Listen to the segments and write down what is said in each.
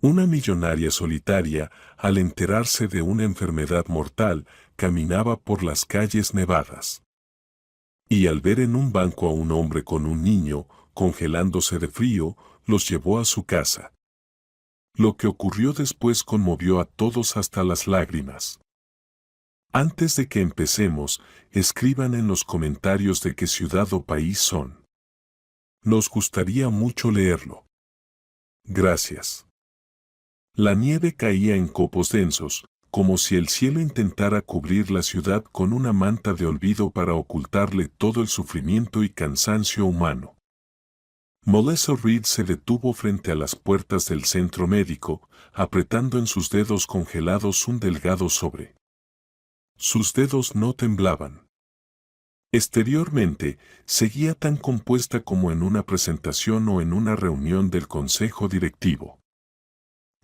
Una millonaria solitaria, al enterarse de una enfermedad mortal, caminaba por las calles nevadas. Y al ver en un banco a un hombre con un niño, congelándose de frío, los llevó a su casa. Lo que ocurrió después conmovió a todos hasta las lágrimas. Antes de que empecemos, escriban en los comentarios de qué ciudad o país son. Nos gustaría mucho leerlo. Gracias. La nieve caía en copos densos, como si el cielo intentara cubrir la ciudad con una manta de olvido para ocultarle todo el sufrimiento y cansancio humano. Melissa Reed se detuvo frente a las puertas del centro médico, apretando en sus dedos congelados un delgado sobre. Sus dedos no temblaban. Exteriormente, seguía tan compuesta como en una presentación o en una reunión del consejo directivo.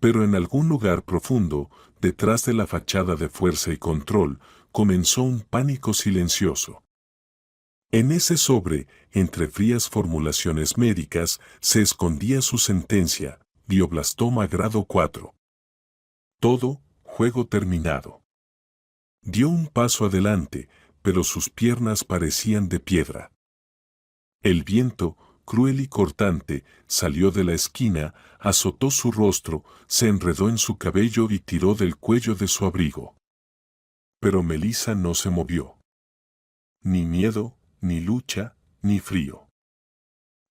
Pero en algún lugar profundo, detrás de la fachada de fuerza y control, comenzó un pánico silencioso. En ese sobre, entre frías formulaciones médicas, se escondía su sentencia: glioblastoma grado 4. Todo, juego terminado. Dio un paso adelante, pero sus piernas parecían de piedra. El viento, cruel y cortante, salió de la esquina, azotó su rostro, se enredó en su cabello y tiró del cuello de su abrigo. Pero Melissa no se movió. Ni miedo, ni lucha, ni frío.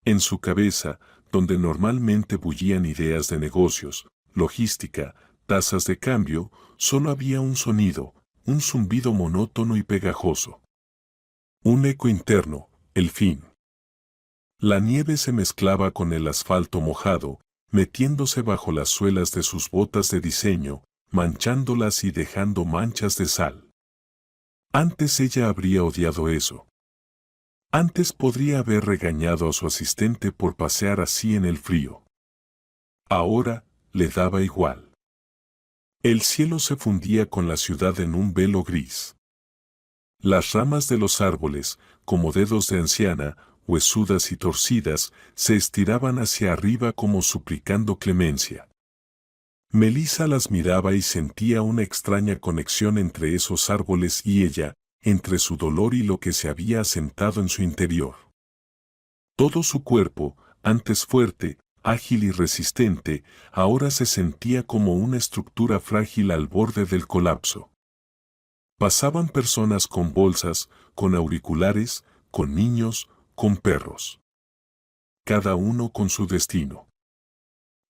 En su cabeza, donde normalmente bullían ideas de negocios, logística, tasas de cambio, solo había un sonido, un zumbido monótono y pegajoso. Un eco interno, el fin. La nieve se mezclaba con el asfalto mojado, metiéndose bajo las suelas de sus botas de diseño, manchándolas y dejando manchas de sal. Antes ella habría odiado eso. Antes podría haber regañado a su asistente por pasear así en el frío. Ahora, le daba igual. El cielo se fundía con la ciudad en un velo gris. Las ramas de los árboles, como dedos de anciana, huesudas y torcidas, se estiraban hacia arriba como suplicando clemencia. Melissa las miraba y sentía una extraña conexión entre esos árboles y ella, entre su dolor y lo que se había asentado en su interior. Todo su cuerpo, antes fuerte, ágil y resistente, ahora se sentía como una estructura frágil al borde del colapso. Pasaban personas con bolsas, con auriculares, con niños, con perros. Cada uno con su destino.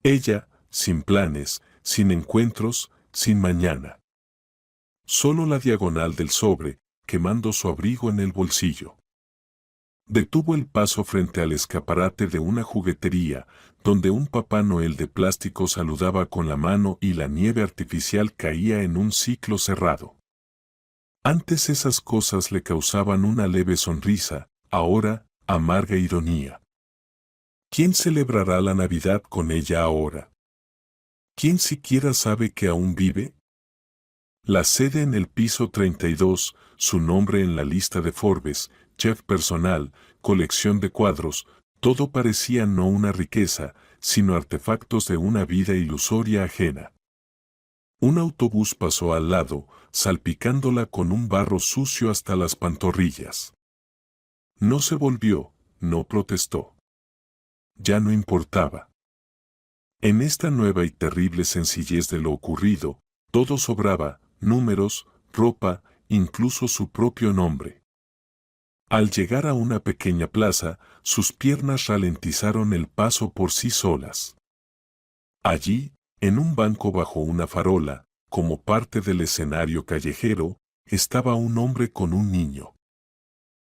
Ella, sin planes, sin encuentros, sin mañana. Solo la diagonal del sobre, quemando su abrigo en el bolsillo. Detuvo el paso frente al escaparate de una juguetería, donde un Papá Noel de plástico saludaba con la mano y la nieve artificial caía en un ciclo cerrado. Antes esas cosas le causaban una leve sonrisa, ahora, amarga ironía. ¿Quién celebrará la Navidad con ella ahora? ¿Quién siquiera sabe que aún vive? La sede en el piso 32, su nombre en la lista de Forbes, chef personal, colección de cuadros, todo parecía no una riqueza, sino artefactos de una vida ilusoria ajena. Un autobús pasó al lado, salpicándola con un barro sucio hasta las pantorrillas. No se volvió, no protestó. Ya no importaba. En esta nueva y terrible sencillez de lo ocurrido, todo sobraba: números, ropa, incluso su propio nombre. Al llegar a una pequeña plaza, sus piernas ralentizaron el paso por sí solas. Allí, en un banco bajo una farola, como parte del escenario callejero, estaba un hombre con un niño.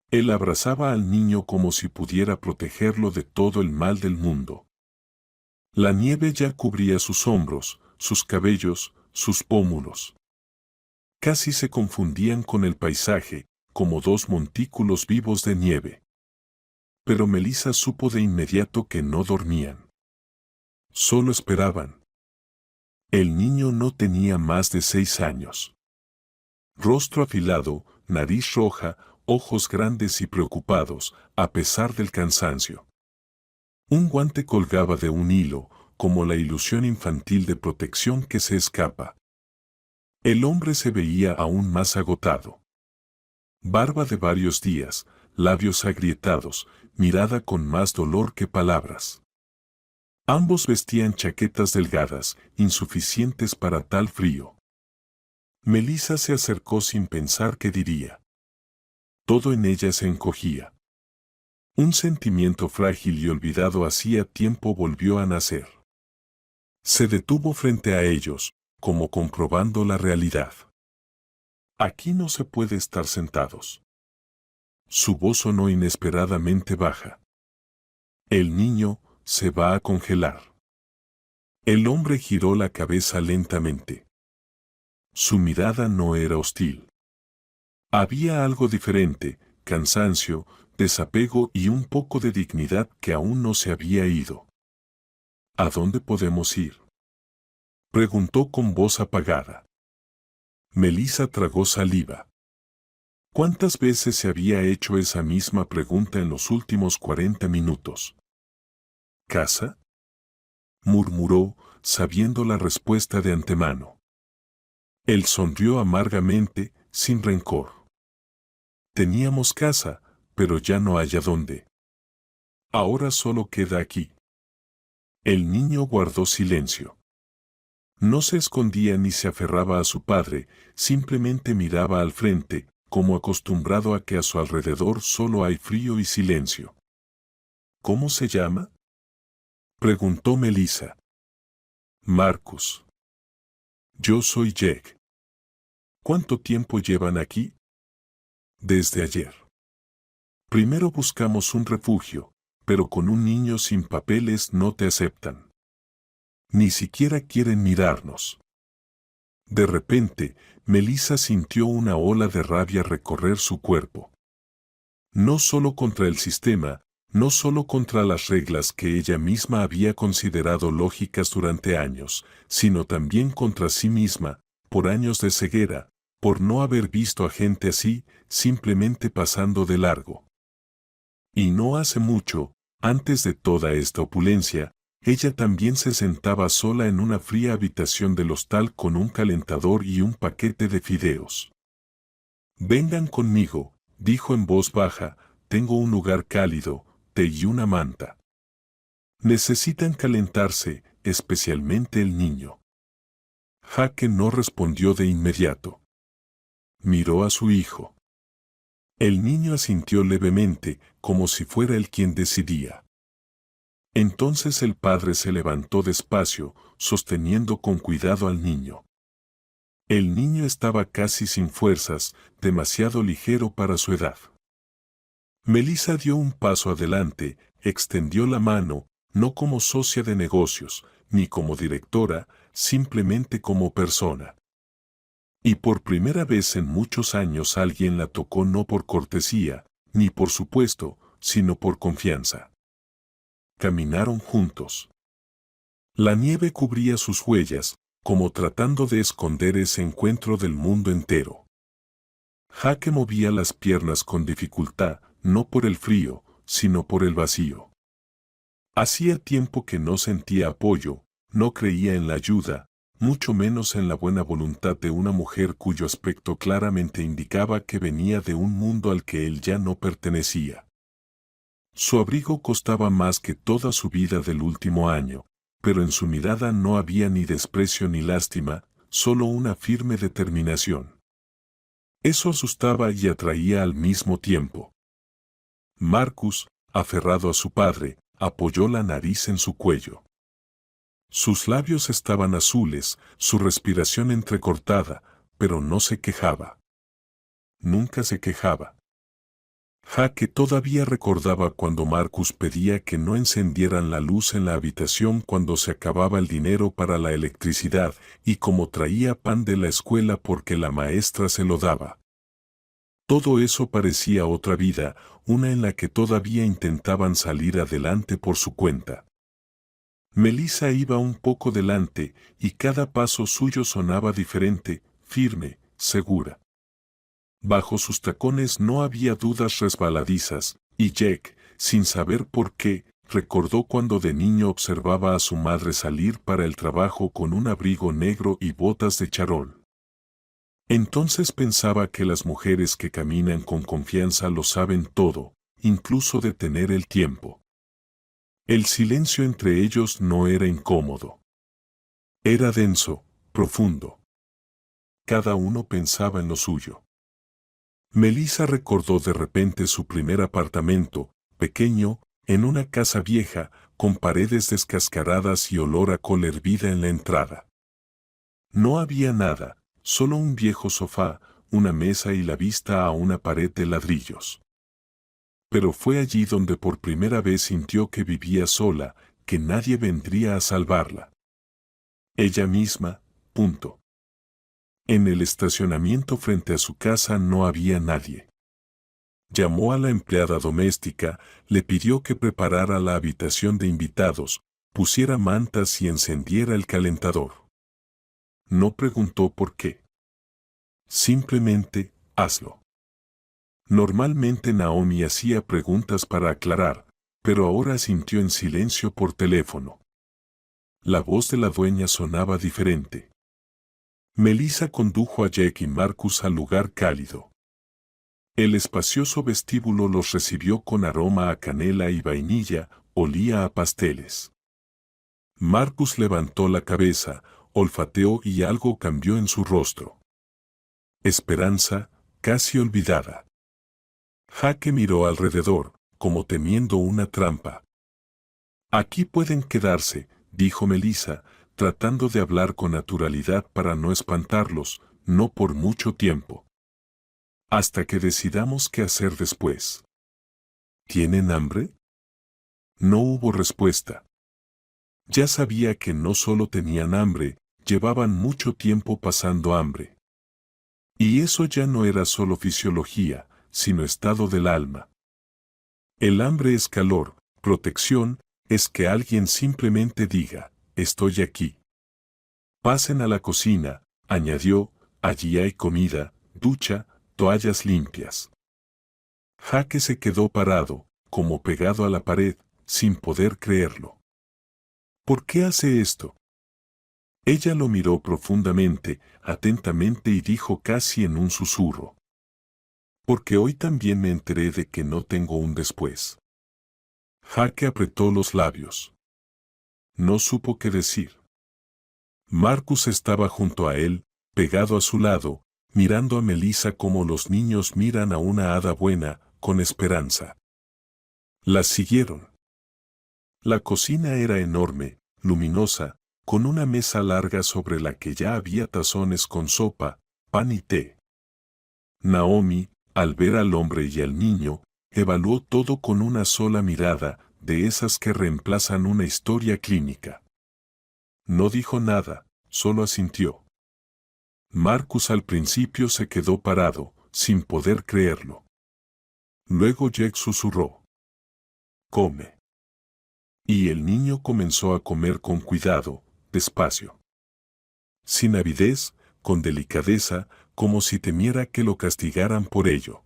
Él abrazaba al niño como si pudiera protegerlo de todo el mal del mundo. La nieve ya cubría sus hombros, sus cabellos, sus pómulos. Casi se confundían con el paisaje, como dos montículos vivos de nieve. Pero Melissa supo de inmediato que no dormían. Solo esperaban. El niño no tenía más de 6 años. Rostro afilado, nariz roja, ojos grandes y preocupados, a pesar del cansancio. Un guante colgaba de un hilo, como la ilusión infantil de protección que se escapa. El hombre se veía aún más agotado. Barba de varios días, labios agrietados, mirada con más dolor que palabras. Ambos vestían chaquetas delgadas, insuficientes para tal frío. Melissa se acercó sin pensar qué diría. Todo en ella se encogía. Un sentimiento frágil y olvidado hacía tiempo volvió a nacer. Se detuvo frente a ellos, como comprobando la realidad. Aquí no se puede estar sentados. Su voz sonó inesperadamente baja. El niño se va a congelar. El hombre giró la cabeza lentamente. Su mirada no era hostil. Había algo diferente, cansancio, desapego y un poco de dignidad que aún no se había ido. ¿A dónde podemos ir?, preguntó con voz apagada. Melissa tragó saliva. ¿Cuántas veces se había hecho esa misma pregunta en los últimos 40 minutos? ¿Casa?, murmuró, sabiendo la respuesta de antemano. Él sonrió amargamente, sin rencor. Teníamos casa, pero ya no hay a dónde. Ahora solo queda aquí. El niño guardó silencio. No se escondía ni se aferraba a su padre, simplemente miraba al frente, como acostumbrado a que a su alrededor solo hay frío y silencio. ¿Cómo se llama?, preguntó Melissa. Marcus. Yo soy Jack. ¿Cuánto tiempo llevan aquí? Desde ayer. Primero buscamos un refugio, pero con un niño sin papeles no te aceptan. Ni siquiera quieren mirarnos. De repente, Melissa sintió una ola de rabia recorrer su cuerpo. No solo contra el sistema, no solo contra las reglas que ella misma había considerado lógicas durante años, sino también contra sí misma, por años de ceguera, por no haber visto a gente así, simplemente pasando de largo. Y no hace mucho, antes de toda esta opulencia, ella también se sentaba sola en una fría habitación del hostal con un calentador y un paquete de fideos. Vengan conmigo, dijo en voz baja, tengo un lugar cálido, té y una manta. Necesitan calentarse, especialmente el niño. Jake no respondió de inmediato. Miró a su hijo. El niño asintió levemente, como si fuera él quien decidía. Entonces el padre se levantó despacio, sosteniendo con cuidado al niño. El niño estaba casi sin fuerzas, demasiado ligero para su edad. Melissa dio un paso adelante, extendió la mano, no como socia de negocios, ni como directora, simplemente como persona. Y por primera vez en muchos años alguien la tocó no por cortesía, ni por supuesto, sino por confianza. Caminaron juntos. La nieve cubría sus huellas, como tratando de esconder ese encuentro del mundo entero. Jake movía las piernas con dificultad, no por el frío, sino por el vacío. Hacía tiempo que no sentía apoyo, no creía en la ayuda, mucho menos en la buena voluntad de una mujer cuyo aspecto claramente indicaba que venía de un mundo al que él ya no pertenecía. Su abrigo costaba más que toda su vida del último año, pero en su mirada no había ni desprecio ni lástima, solo una firme determinación. Eso asustaba y atraía al mismo tiempo. Marcus, aferrado a su padre, apoyó la nariz en su cuello. Sus labios estaban azules, su respiración entrecortada, pero no se quejaba. Nunca se quejaba. Jake todavía recordaba cuando Marcus pedía que no encendieran la luz en la habitación cuando se acababa el dinero para la electricidad y cómo traía pan de la escuela porque la maestra se lo daba. Todo eso parecía otra vida, una en la que todavía intentaban salir adelante por su cuenta. Melissa iba un poco delante y cada paso suyo sonaba diferente, firme, segura. Bajo sus tacones no había dudas resbaladizas, y Jack, sin saber por qué, recordó cuando de niño observaba a su madre salir para el trabajo con un abrigo negro y botas de charol. Entonces pensaba que las mujeres que caminan con confianza lo saben todo, incluso detener el tiempo. El silencio entre ellos no era incómodo. Era denso, profundo. Cada uno pensaba en lo suyo. Melissa recordó de repente su primer apartamento, pequeño, en una casa vieja, con paredes descascaradas y olor a col hervida en la entrada. No había nada, solo un viejo sofá, una mesa y la vista a una pared de ladrillos. Pero fue allí donde por primera vez sintió que vivía sola, que nadie vendría a salvarla. Ella misma, punto. En el estacionamiento frente a su casa no había nadie. Llamó a la empleada doméstica, le pidió que preparara la habitación de invitados, pusiera mantas y encendiera el calentador. No preguntó por qué. Simplemente, hazlo. Normalmente Naomi hacía preguntas para aclarar, pero ahora sintió en silencio por teléfono. La voz de la dueña sonaba diferente. Melissa condujo a Jake y Marcus al lugar cálido. El espacioso vestíbulo los recibió con aroma a canela y vainilla, olía a pasteles. Marcus levantó la cabeza, olfateó y algo cambió en su rostro. Esperanza, casi olvidada. Jake miró alrededor, como temiendo una trampa. Aquí pueden quedarse, dijo Melissa, tratando de hablar con naturalidad para no espantarlos, no por mucho tiempo. Hasta que decidamos qué hacer después. ¿Tienen hambre? No hubo respuesta. Ya sabía que no solo tenían hambre, llevaban mucho tiempo pasando hambre. Y eso ya no era solo fisiología, sino estado del alma. El hambre es calor, protección, es que alguien simplemente diga, estoy aquí. Pasen a la cocina, añadió, allí hay comida, ducha, toallas limpias. Jake se quedó parado, como pegado a la pared, sin poder creerlo. ¿Por qué hace esto? Ella lo miró profundamente, atentamente y dijo casi en un susurro. Porque hoy también me enteré de que no tengo un después. Jake apretó los labios. No supo qué decir. Marcus estaba junto a él, pegado a su lado, mirando a Melissa como los niños miran a una hada buena, con esperanza. Las siguieron. La cocina era enorme, luminosa, con una mesa larga sobre la que ya había tazones con sopa, pan y té. Naomi, al ver al hombre y al niño, evaluó todo con una sola mirada, de esas que reemplazan una historia clínica. No dijo nada, solo asintió. Marcus al principio se quedó parado, sin poder creerlo. Luego Jake susurró. Come. Y el niño comenzó a comer con cuidado, despacio. Sin avidez, con delicadeza, como si temiera que lo castigaran por ello.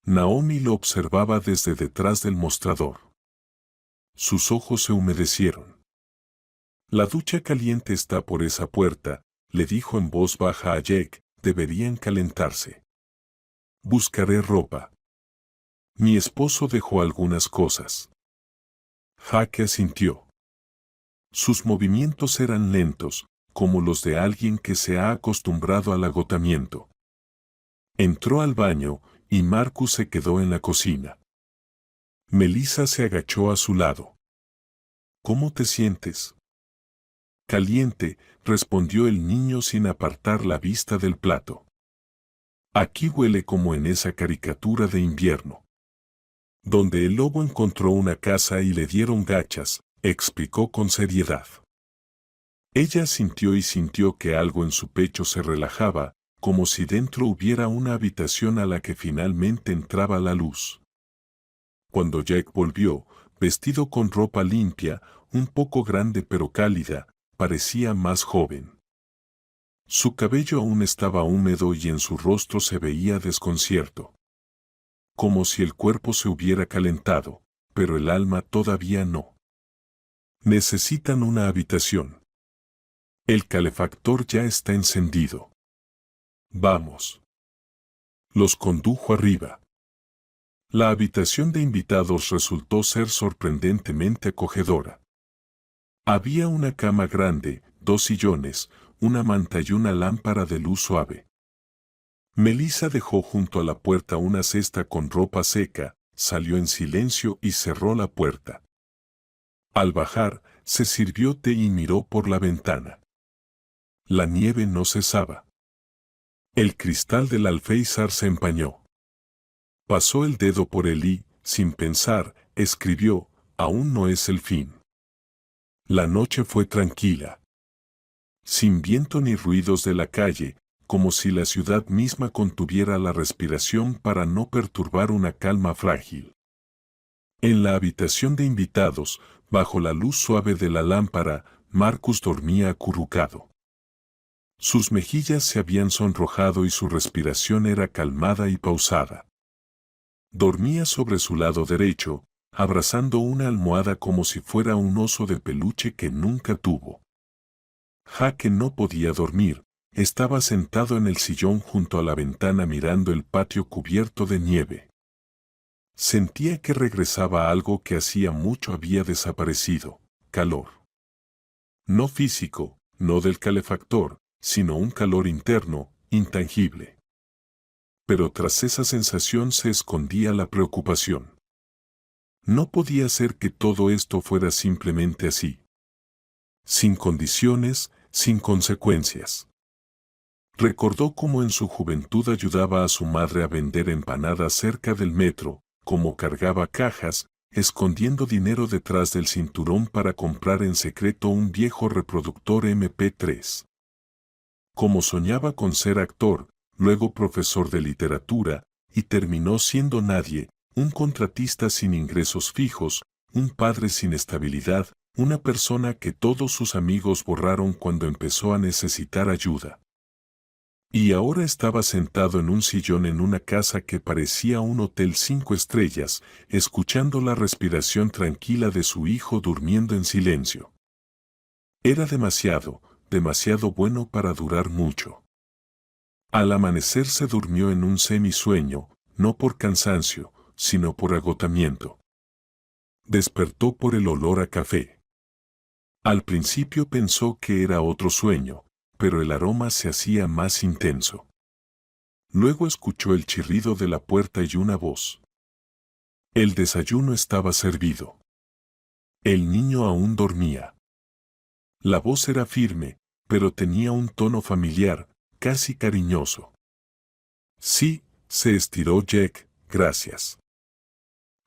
Naomi lo observaba desde detrás del mostrador. Sus ojos se humedecieron. La ducha caliente está por esa puerta, le dijo en voz baja a Jake, deberían calentarse. Buscaré ropa. Mi esposo dejó algunas cosas. Jake asintió. Sus movimientos eran lentos, como los de alguien que se ha acostumbrado al agotamiento. Entró al baño, y Marcus se quedó en la cocina. Melissa se agachó a su lado. ¿Cómo te sientes? Caliente, respondió el niño sin apartar la vista del plato. Aquí huele como en esa caricatura de invierno. Donde el lobo encontró una casa y le dieron gachas, explicó con seriedad. Ella sintió y sintió que algo en su pecho se relajaba, como si dentro hubiera una habitación a la que finalmente entraba la luz. Cuando Jake volvió, vestido con ropa limpia, un poco grande pero cálida, parecía más joven. Su cabello aún estaba húmedo y en su rostro se veía desconcierto. Como si el cuerpo se hubiera calentado, pero el alma todavía no. Necesitan una habitación. El calefactor ya está encendido. Vamos. Los condujo arriba. La habitación de invitados resultó ser sorprendentemente acogedora. Había una cama grande, 2 sillones, una manta y una lámpara de luz suave. Melissa dejó junto a la puerta una cesta con ropa seca, salió en silencio y cerró la puerta. Al bajar, se sirvió té y miró por la ventana. La nieve no cesaba. El cristal del alféizar se empañó. Pasó el dedo por él y, sin pensar, escribió: aún no es el fin. La noche fue tranquila. Sin viento ni ruidos de la calle, como si la ciudad misma contuviera la respiración para no perturbar una calma frágil. En la habitación de invitados, bajo la luz suave de la lámpara, Marcus dormía acurrucado. Sus mejillas se habían sonrojado y su respiración era calmada y pausada. Dormía sobre su lado derecho, abrazando una almohada como si fuera un oso de peluche que nunca tuvo. Jake no podía dormir, estaba sentado en el sillón junto a la ventana mirando el patio cubierto de nieve. Sentía que regresaba algo que hacía mucho había desaparecido: calor. No físico, no del calefactor, sino un calor interno, intangible. Pero tras esa sensación se escondía la preocupación. No podía ser que todo esto fuera simplemente así. Sin condiciones, sin consecuencias. Recordó cómo en su juventud ayudaba a su madre a vender empanadas cerca del metro, cómo cargaba cajas, escondiendo dinero detrás del cinturón para comprar en secreto un viejo reproductor MP3. Cómo soñaba con ser actor, luego profesor de literatura, y terminó siendo nadie, un contratista sin ingresos fijos, un padre sin estabilidad, una persona que todos sus amigos borraron cuando empezó a necesitar ayuda. Y ahora estaba sentado en un sillón en una casa que parecía un hotel 5 estrellas, escuchando la respiración tranquila de su hijo durmiendo en silencio. Era demasiado bueno para durar mucho. Al amanecer se durmió en un semisueño, no por cansancio, sino por agotamiento. Despertó por el olor a café. Al principio pensó que era otro sueño, pero el aroma se hacía más intenso. Luego escuchó el chirrido de la puerta y una voz. El desayuno estaba servido. El niño aún dormía. La voz era firme, pero tenía un tono familiar, casi cariñoso. Sí, se estiró Jack, gracias.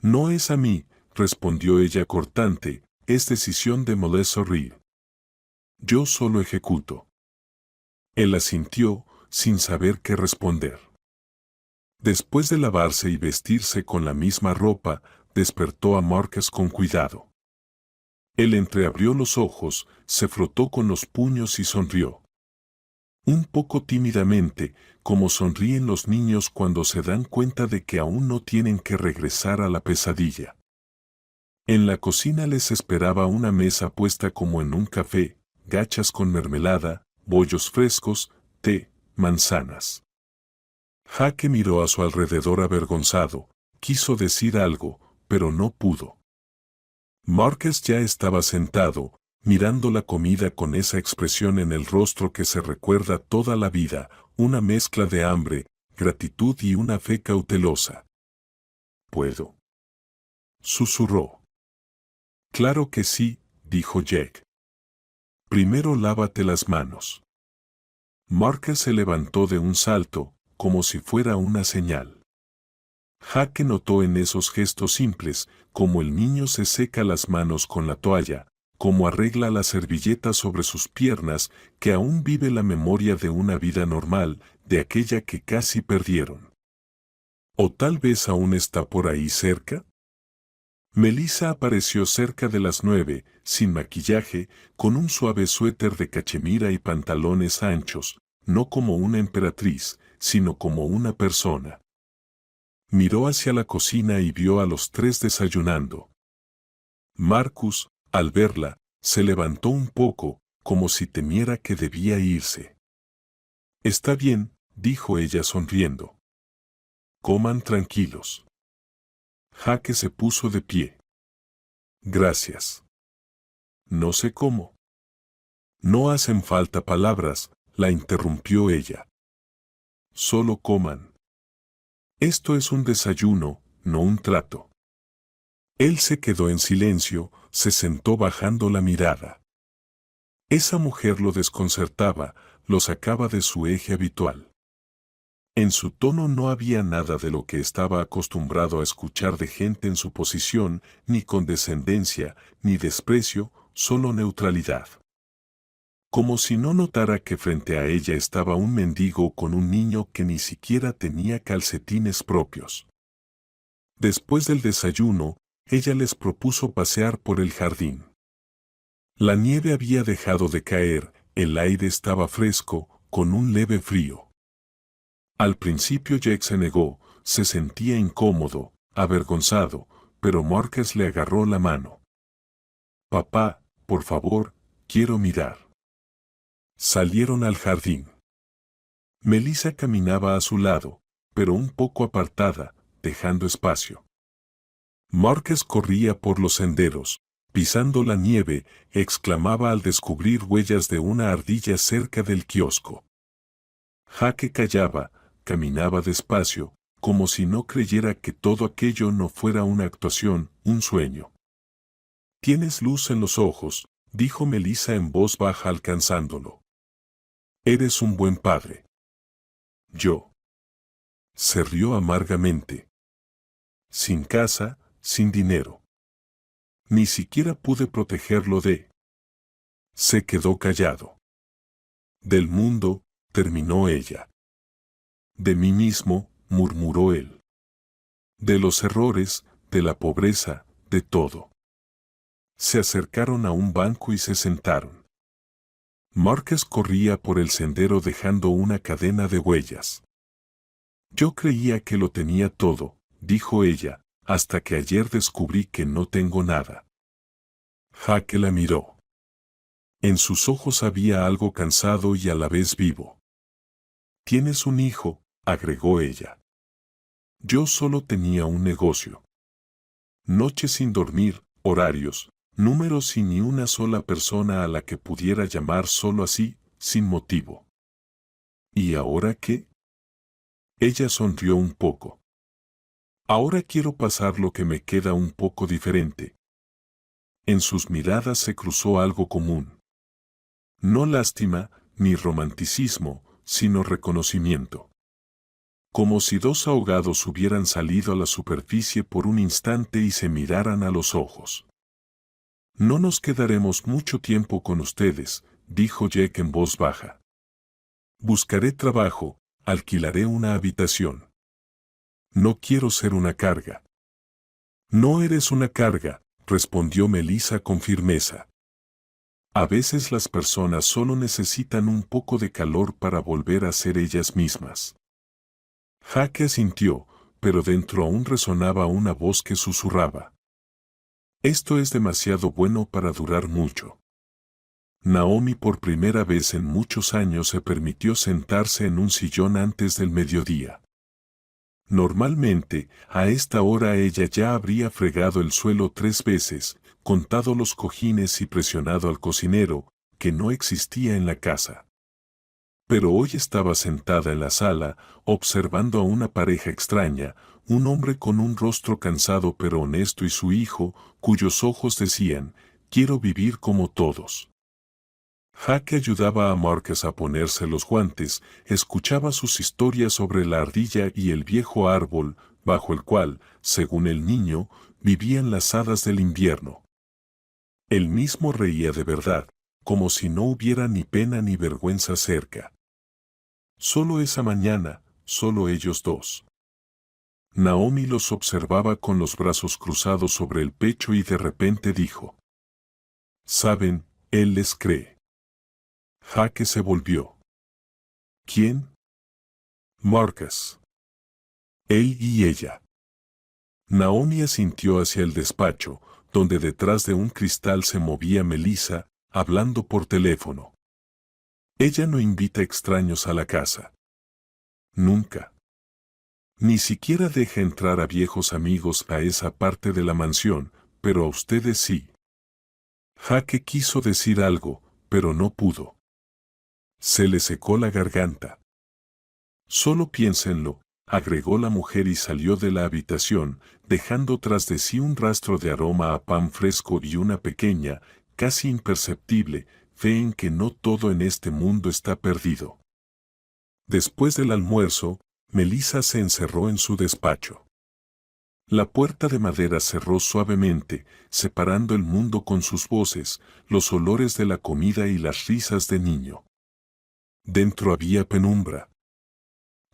No es a mí, respondió ella cortante, es decisión de Melissa Reed. Yo solo ejecuto. Él asintió, sin saber qué responder. Después de lavarse y vestirse con la misma ropa, despertó a Marcus con cuidado. Él entreabrió los ojos, se frotó con los puños y sonrió. Un poco tímidamente, como sonríen los niños cuando se dan cuenta de que aún no tienen que regresar a la pesadilla. En la cocina les esperaba una mesa puesta como en un café, gachas con mermelada, bollos frescos, té, manzanas. Jake miró a su alrededor avergonzado, quiso decir algo, pero no pudo. Marcus ya estaba sentado, mirando la comida con esa expresión en el rostro que se recuerda toda la vida, una mezcla de hambre, gratitud y una fe cautelosa. ¿Puedo?, susurró. Claro que sí, dijo Jack. Primero lávate las manos. Marcus se levantó de un salto, como si fuera una señal. Jake notó en esos gestos simples, como el niño se seca las manos con la toalla, como arregla la servilleta sobre sus piernas, que aún vive la memoria de una vida normal, de aquella que casi perdieron. ¿O tal vez aún está por ahí cerca? Melissa apareció cerca de las 9, sin maquillaje, con un suave suéter de cachemira y pantalones anchos, no como una emperatriz, sino como una persona. Miró hacia la cocina y vio a los tres desayunando. Marcus, al verla, se levantó un poco, como si temiera que debía irse. Está bien, dijo ella sonriendo. Coman tranquilos. Jake se puso de pie. Gracias. No sé cómo. No hacen falta palabras, la interrumpió ella. Solo coman. Esto es un desayuno, no un trato. Él se quedó en silencio, se sentó bajando la mirada. Esa mujer lo desconcertaba, lo sacaba de su eje habitual. En su tono no había nada de lo que estaba acostumbrado a escuchar de gente en su posición, ni condescendencia, ni desprecio, solo neutralidad. Como si no notara que frente a ella estaba un mendigo con un niño que ni siquiera tenía calcetines propios. Después del desayuno, ella les propuso pasear por el jardín. La nieve había dejado de caer, el aire estaba fresco, con un leve frío. Al principio Jake se negó, se sentía incómodo, avergonzado, pero Marcus le agarró la mano. Papá, por favor, quiero mirar. Salieron al jardín. Melissa caminaba a su lado, pero un poco apartada, dejando espacio. Marcus corría por los senderos, pisando la nieve, exclamaba al descubrir huellas de una ardilla cerca del kiosco. Jake callaba, caminaba despacio, como si no creyera que todo aquello no fuera una actuación, un sueño. Tienes luz en los ojos, dijo Melissa en voz baja alcanzándolo. Eres un buen padre. Yo. Se rió amargamente. Sin casa, sin dinero. Ni siquiera pude protegerlo de... Se quedó callado. Del mundo, terminó ella. De mí mismo, murmuró él. De los errores, de la pobreza, de todo. Se acercaron a un banco y se sentaron. Marcus corría por el sendero dejando una cadena de huellas. Yo creía que lo tenía todo, dijo ella, hasta que ayer descubrí que no tengo nada. Jake la miró. En sus ojos había algo cansado y a la vez vivo. Tienes un hijo, agregó ella. Yo solo tenía un negocio. Noches sin dormir, horarios, números y ni una sola persona a la que pudiera llamar solo así, sin motivo. ¿Y ahora qué? Ella sonrió un poco. Ahora quiero pasar lo que me queda un poco diferente. En sus miradas se cruzó algo común. No lástima, ni romanticismo, sino reconocimiento. Como si dos ahogados hubieran salido a la superficie por un instante y se miraran a los ojos. No nos quedaremos mucho tiempo con ustedes, dijo Jake en voz baja. Buscaré trabajo, alquilaré una habitación. No quiero ser una carga. No eres una carga, respondió Melissa con firmeza. A veces las personas solo necesitan un poco de calor para volver a ser ellas mismas. Jake asintió, pero dentro aún resonaba una voz que susurraba. Esto es demasiado bueno para durar mucho. Naomi por primera vez en muchos años se permitió sentarse en un sillón antes del mediodía. Normalmente, a esta hora ella ya habría fregado el suelo 3 veces, contado los cojines y presionado al cocinero, que no existía en la casa. Pero hoy estaba sentada en la sala, observando a una pareja extraña, un hombre con un rostro cansado pero honesto y su hijo, cuyos ojos decían, quiero vivir como todos. Jake ayudaba a Marcus a ponerse los guantes, escuchaba sus historias sobre la ardilla y el viejo árbol, bajo el cual, según el niño, vivían las hadas del invierno. Él mismo reía de verdad, como si no hubiera ni pena ni vergüenza cerca. Solo esa mañana, solo ellos dos. Naomi los observaba con los brazos cruzados sobre el pecho y de repente dijo: «Saben, él les cree». Jake se volvió. ¿Quién? Marcus. Él y ella. Naomi asintió hacia el despacho, donde detrás de un cristal se movía Melissa, hablando por teléfono. Ella no invita extraños a la casa. Nunca. Ni siquiera deja entrar a viejos amigos a esa parte de la mansión, pero a ustedes sí. Jaque quiso decir algo, pero no pudo. Se le secó la garganta. Solo piénsenlo, agregó la mujer y salió de la habitación, dejando tras de sí un rastro de aroma a pan fresco y una pequeña, casi imperceptible, fe en que no todo en este mundo está perdido. Después del almuerzo, Melissa se encerró en su despacho. La puerta de madera cerró suavemente, separando el mundo con sus voces, los olores de la comida y las risas de niño. Dentro había penumbra.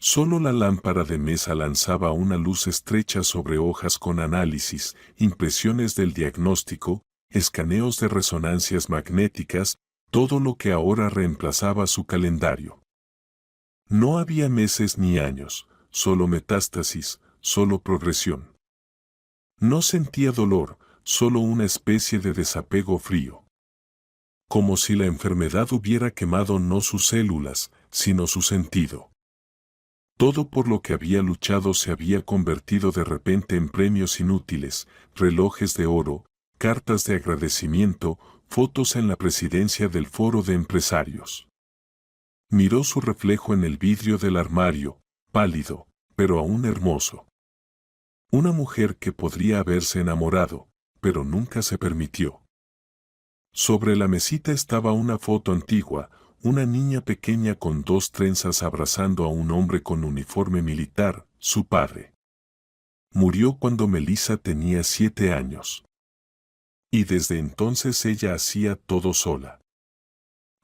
Solo la lámpara de mesa lanzaba una luz estrecha sobre hojas con análisis, impresiones del diagnóstico, escaneos de resonancias magnéticas, todo lo que ahora reemplazaba su calendario. No había meses ni años, solo metástasis, solo progresión. No sentía dolor, solo una especie de desapego frío. Como si la enfermedad hubiera quemado no sus células, sino su sentido. Todo por lo que había luchado se había convertido de repente en premios inútiles, relojes de oro, cartas de agradecimiento, fotos en la presidencia del foro de empresarios. Miró su reflejo en el vidrio del armario, pálido, pero aún hermoso. Una mujer que podría haberse enamorado, pero nunca se permitió. Sobre la mesita estaba una foto antigua, una niña pequeña con dos trenzas abrazando a un hombre con uniforme militar, su padre. Murió cuando Melissa tenía 7 años. Y desde entonces ella hacía todo sola.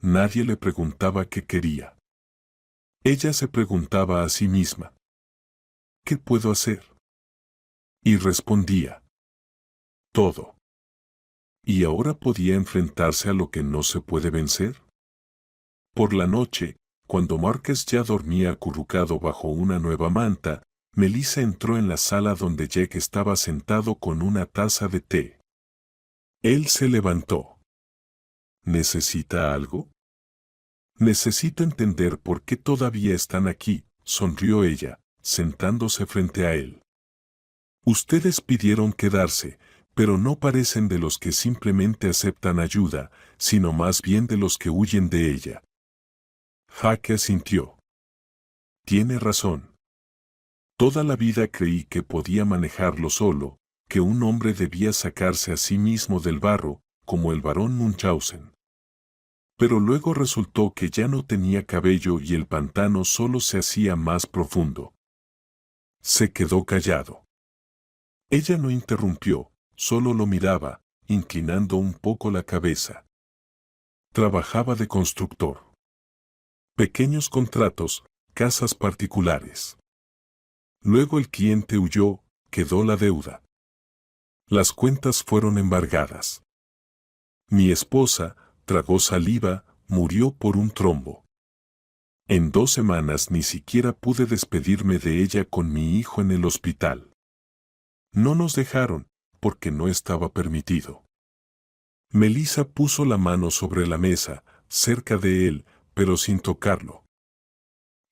Nadie le preguntaba qué quería. Ella se preguntaba a sí misma: ¿qué puedo hacer? Y respondía: todo. ¿Y ahora podía enfrentarse a lo que no se puede vencer? Por la noche, cuando Márquez ya dormía acurrucado bajo una nueva manta, Melissa entró en la sala donde Jack estaba sentado con una taza de té. Él se levantó. ¿Necesita algo? Necesito entender por qué todavía están aquí, sonrió ella, sentándose frente a él. Ustedes pidieron quedarse, pero no parecen de los que simplemente aceptan ayuda, sino más bien de los que huyen de ella. Jaque asintió. Tiene razón. Toda la vida creí que podía manejarlo solo, que un hombre debía sacarse a sí mismo del barro, como el barón Munchausen. Pero luego resultó que ya no tenía cabello y el pantano solo se hacía más profundo. Se quedó callado. Ella no interrumpió, solo lo miraba, inclinando un poco la cabeza. Trabajaba de constructor. Pequeños contratos, casas particulares. Luego el cliente huyó, quedó la deuda. Las cuentas fueron embargadas. Mi esposa, tragó saliva, murió por un trombo. En 2 semanas ni siquiera pude despedirme de ella con mi hijo en el hospital. No nos dejaron, porque no estaba permitido. Melissa puso la mano sobre la mesa, cerca de él, pero sin tocarlo.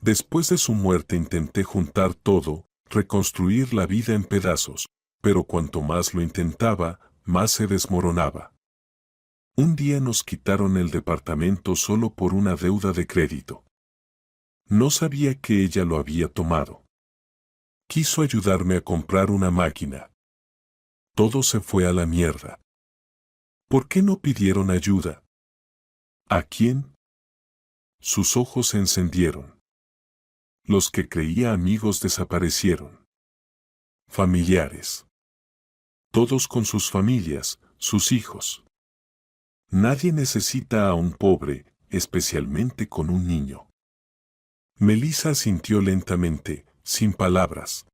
Después de su muerte intenté juntar todo, reconstruir la vida en pedazos, pero cuanto más lo intentaba, más se desmoronaba. Un día nos quitaron el departamento solo por una deuda de crédito. No sabía que ella lo había tomado. Quiso ayudarme a comprar una máquina. Todo se fue a la mierda. ¿Por qué no pidieron ayuda? ¿A quién? Sus ojos se encendieron. Los que creía amigos desaparecieron. Familiares. Todos con sus familias, sus hijos. Nadie necesita a un pobre, especialmente con un niño. Melissa asintió lentamente, sin palabras.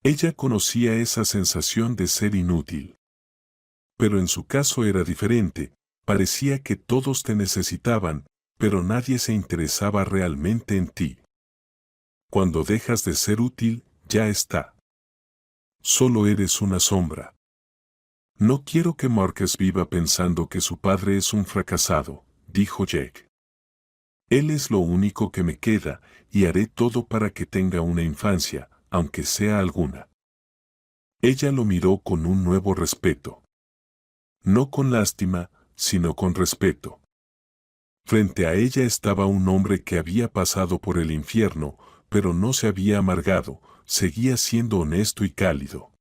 Ella conocía esa sensación de ser inútil. Pero en su caso era diferente, parecía que todos te necesitaban, pero nadie se interesaba realmente en ti. Cuando dejas de ser útil, ya está. Solo eres una sombra. No quiero que Marcus viva pensando que su padre es un fracasado, dijo Jack. Él es lo único que me queda, y haré todo para que tenga una infancia, aunque sea alguna. Ella lo miró con un nuevo respeto. No con lástima, sino con respeto. Frente a ella estaba un hombre que había pasado por el infierno, pero no se había amargado, seguía siendo honesto y cálido.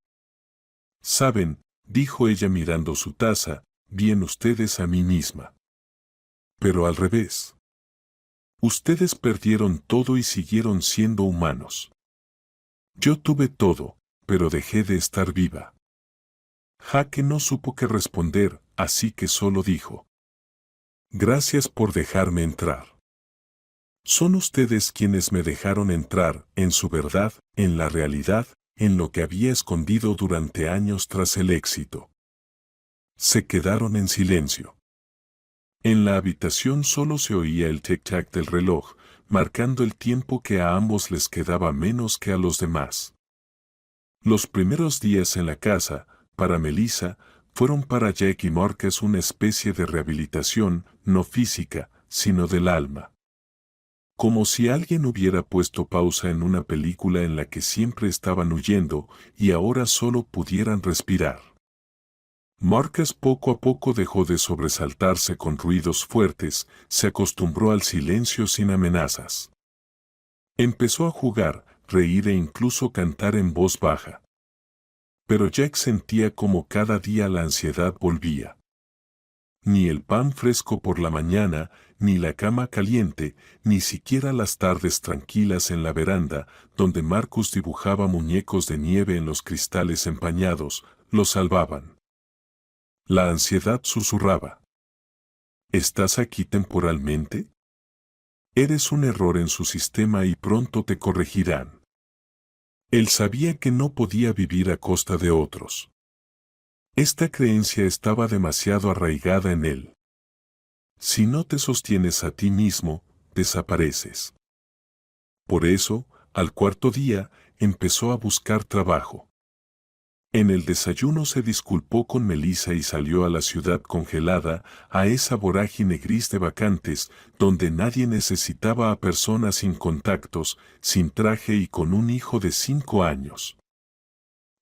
Saben, dijo ella mirando su taza, bien ustedes a mí misma. Pero al revés. Ustedes perdieron todo y siguieron siendo humanos. Yo tuve todo, pero dejé de estar viva. Jaque no supo qué responder, así que solo dijo: Gracias por dejarme entrar. Son ustedes quienes me dejaron entrar, en su verdad, en la realidad, en lo que había escondido durante años tras el éxito. Se quedaron en silencio. En la habitación solo se oía el tic-tac del reloj, marcando el tiempo que a ambos les quedaba menos que a los demás. Los primeros días en la casa, para Melissa, fueron para Jack y Marcus una especie de rehabilitación, no física, sino del alma. Como si alguien hubiera puesto pausa en una película en la que siempre estaban huyendo y ahora solo pudieran respirar. Marcus poco a poco dejó de sobresaltarse con ruidos fuertes, se acostumbró al silencio sin amenazas. Empezó a jugar, reír e incluso cantar en voz baja. Pero Jack sentía como cada día la ansiedad volvía. Ni el pan fresco por la mañana, ni la cama caliente, ni siquiera las tardes tranquilas en la veranda, donde Marcus dibujaba muñecos de nieve en los cristales empañados, lo salvaban. La ansiedad susurraba: ¿estás aquí temporalmente? Eres un error en su sistema y pronto te corregirán. Él sabía que no podía vivir a costa de otros. Esta creencia estaba demasiado arraigada en él. Si no te sostienes a ti mismo, desapareces. Por eso, al cuarto día, empezó a buscar trabajo. En el desayuno se disculpó con Melissa y salió a la ciudad congelada, a esa vorágine gris de vacantes, donde nadie necesitaba a personas sin contactos, sin traje y con un hijo de 5 años.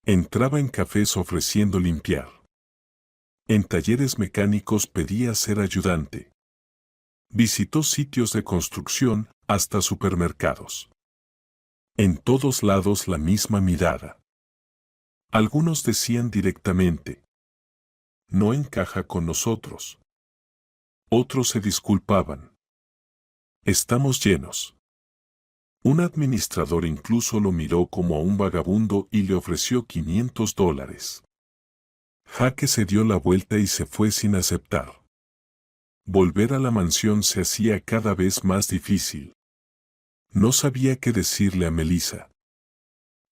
Entraba en cafés ofreciendo limpiar. En talleres mecánicos pedía ser ayudante. Visitó sitios de construcción, hasta supermercados. En todos lados la misma mirada. Algunos decían directamente: no encaja con nosotros. Otros se disculpaban: estamos llenos. Un administrador incluso lo miró como a un vagabundo y le ofreció $500. Jaque se dio la vuelta y se fue sin aceptar. Volver a la mansión se hacía cada vez más difícil. No sabía qué decirle a Melissa.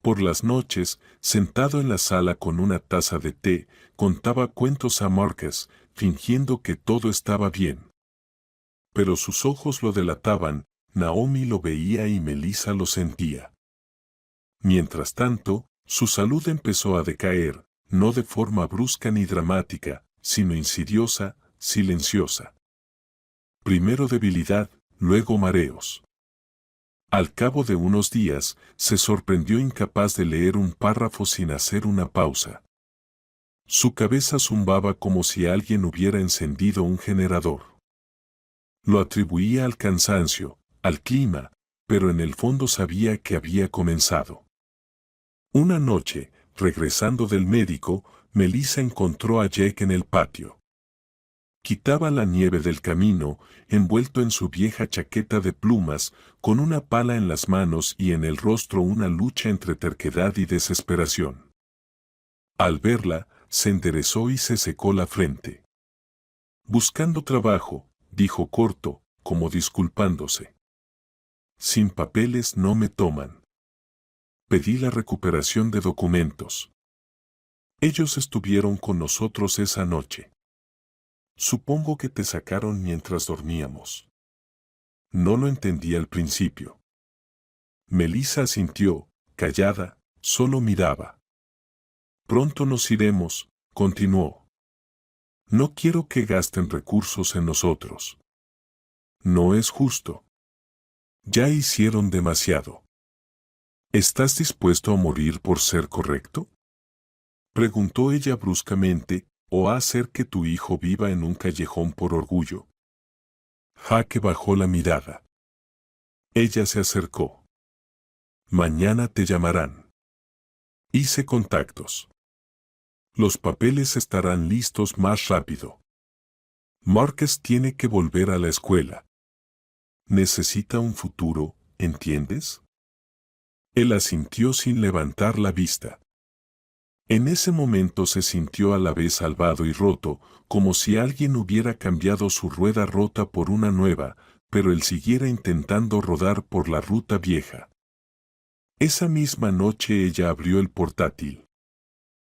Por las noches, sentado en la sala con una taza de té, contaba cuentos a Marcus, fingiendo que todo estaba bien. Pero sus ojos lo delataban, Naomi lo veía y Melissa lo sentía. Mientras tanto, su salud empezó a decaer, no de forma brusca ni dramática, sino insidiosa, silenciosa. Primero debilidad, luego mareos. Al cabo de unos días, se sorprendió incapaz de leer un párrafo sin hacer una pausa. Su cabeza zumbaba como si alguien hubiera encendido un generador. Lo atribuía al cansancio, al clima, pero en el fondo sabía que había comenzado. Una noche, regresando del médico, Melissa encontró a Jack en el patio. Quitaba la nieve del camino, envuelto en su vieja chaqueta de plumas, con una pala en las manos y en el rostro una lucha entre terquedad y desesperación. Al verla, se enderezó y se secó la frente. Buscando trabajo, dijo corto, como disculpándose. Sin papeles no me toman. Pedí la recuperación de documentos. Ellos estuvieron con nosotros esa noche. Supongo que te sacaron mientras dormíamos. No lo entendí al principio. Melissa asintió, callada, solo miraba. Pronto nos iremos, continuó. No quiero que gasten recursos en nosotros. No es justo. Ya hicieron demasiado. ¿Estás dispuesto a morir por ser correcto? Preguntó ella bruscamente, ¿o a hacer que tu hijo viva en un callejón por orgullo? Jaque bajó la mirada. Ella se acercó. Mañana te llamarán. Hice contactos. Los papeles estarán listos más rápido. Márquez tiene que volver a la escuela. Necesita un futuro, ¿entiendes? Él asintió sin levantar la vista. En ese momento se sintió a la vez salvado y roto, como si alguien hubiera cambiado su rueda rota por una nueva, pero él siguiera intentando rodar por la ruta vieja. Esa misma noche ella abrió el portátil.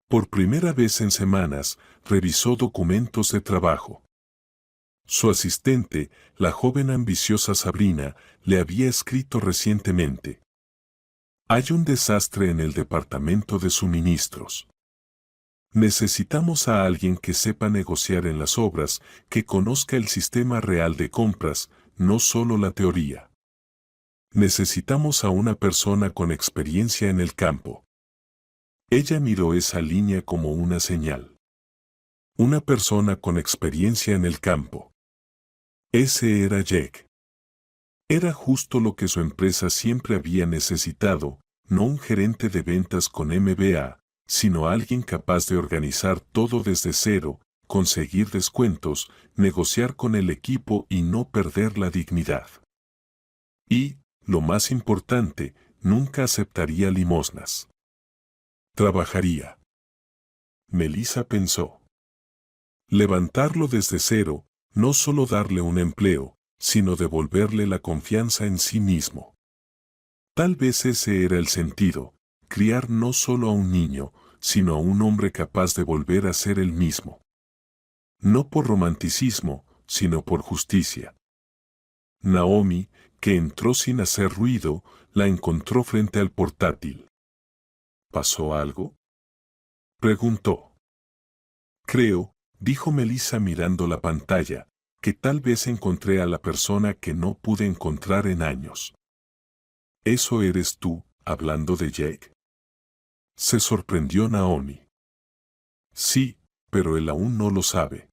Por primera vez en semanas, revisó documentos de trabajo. Su asistente, la joven ambiciosa Sabrina, le había escrito recientemente. Hay un desastre en el departamento de suministros. Necesitamos a alguien que sepa negociar en las obras, que conozca el sistema real de compras, no solo la teoría. Necesitamos a una persona con experiencia en el campo. Ella miró esa línea como una señal. Una persona con experiencia en el campo. Ese era Jack. Era justo lo que su empresa siempre había necesitado, no un gerente de ventas con MBA, sino alguien capaz de organizar todo desde cero, conseguir descuentos, negociar con el equipo y no perder la dignidad. Y, lo más importante, nunca aceptaría limosnas. Trabajaría. Melissa pensó. Levantarlo desde cero, no solo darle un empleo, sino devolverle la confianza en sí mismo. Tal vez ese era el sentido, criar no solo a un niño, sino a un hombre capaz de volver a ser el mismo. No por romanticismo, sino por justicia. Naomi, que entró sin hacer ruido, la encontró frente al portátil. ¿Pasó algo?, preguntó. Creo, dijo Melissa mirando la pantalla, que tal vez encontré a la persona que no pude encontrar en años. ¿Eso eres tú, hablando de Jake?, se sorprendió Naomi. Sí, pero él aún no lo sabe.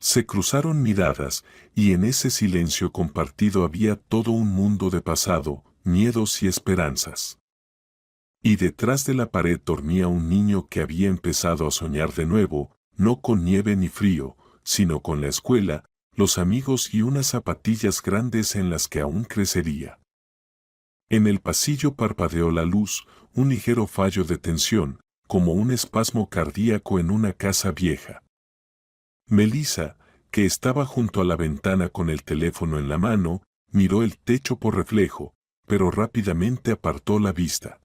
Se cruzaron miradas, y en ese silencio compartido había todo un mundo de pasado, miedos y esperanzas. Y detrás de la pared dormía un niño que había empezado a soñar de nuevo, no con nieve ni frío, sino con la escuela, los amigos y unas zapatillas grandes en las que aún crecería. En el pasillo parpadeó la luz, un ligero fallo de tensión, como un espasmo cardíaco en una casa vieja. Melissa, que estaba junto a la ventana con el teléfono en la mano, miró el techo por reflejo, pero rápidamente apartó la vista.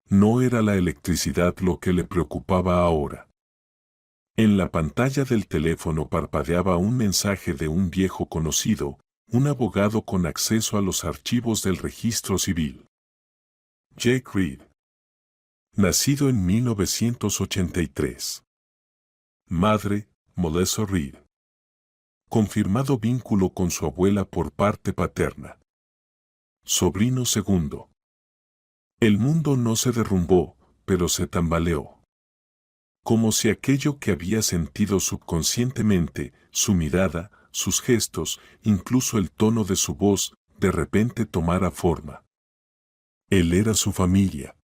No era la electricidad lo que le preocupaba ahora. En la pantalla del teléfono parpadeaba un mensaje de un viejo conocido, un abogado con acceso a los archivos del registro civil. Jake Reed. Nacido en 1983. Madre, Melissa Reed. Confirmado vínculo con su abuela por parte paterna. Sobrino segundo. El mundo no se derrumbó, pero se tambaleó. Como si aquello que había sentido subconscientemente, su mirada, sus gestos, incluso el tono de su voz, de repente tomara forma. Él era su familia.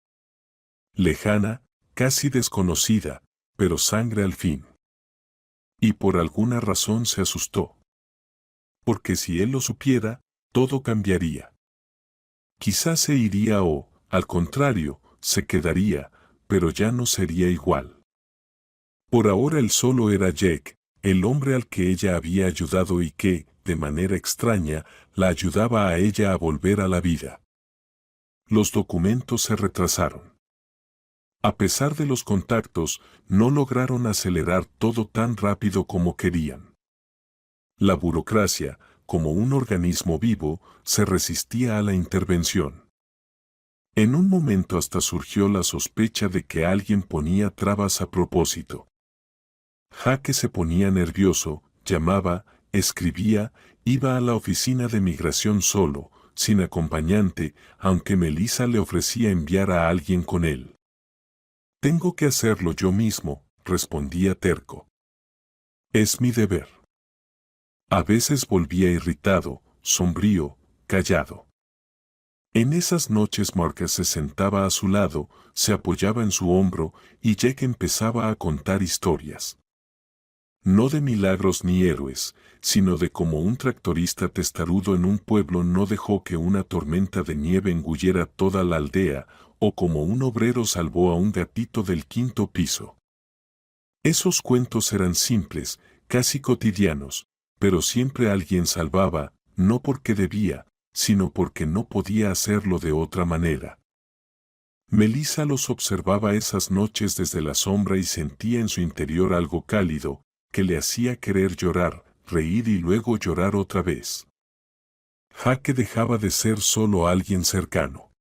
Lejana, casi desconocida, pero sangre al fin. Y por alguna razón se asustó. Porque si él lo supiera, todo cambiaría. Quizás se iría o, al contrario, se quedaría, pero ya no sería igual. Por ahora él solo era Jake, el hombre al que ella había ayudado y que, de manera extraña, la ayudaba a ella a volver a la vida. Los documentos se retrasaron. A pesar de los contactos, no lograron acelerar todo tan rápido como querían. La burocracia, como un organismo vivo, se resistía a la intervención. En un momento hasta surgió la sospecha de que alguien ponía trabas a propósito. Jaque se ponía nervioso, llamaba, escribía, iba a la oficina de migración solo, sin acompañante, aunque Melissa le ofrecía enviar a alguien con él. Tengo que hacerlo yo mismo, respondía terco. Es mi deber. A veces volvía irritado, sombrío, callado. En esas noches Marcus se sentaba a su lado, se apoyaba en su hombro y Jack empezaba a contar historias. No de milagros ni héroes, sino de cómo un tractorista testarudo en un pueblo no dejó que una tormenta de nieve engullera toda la aldea, o como un obrero salvó a un gatito del quinto piso. Esos cuentos eran simples, casi cotidianos, pero siempre alguien salvaba, no porque debía, sino porque no podía hacerlo de otra manera. Melissa los observaba esas noches desde la sombra y sentía en su interior algo cálido, que le hacía querer llorar, reír y luego llorar otra vez. Jaque dejaba de ser solo alguien cercano.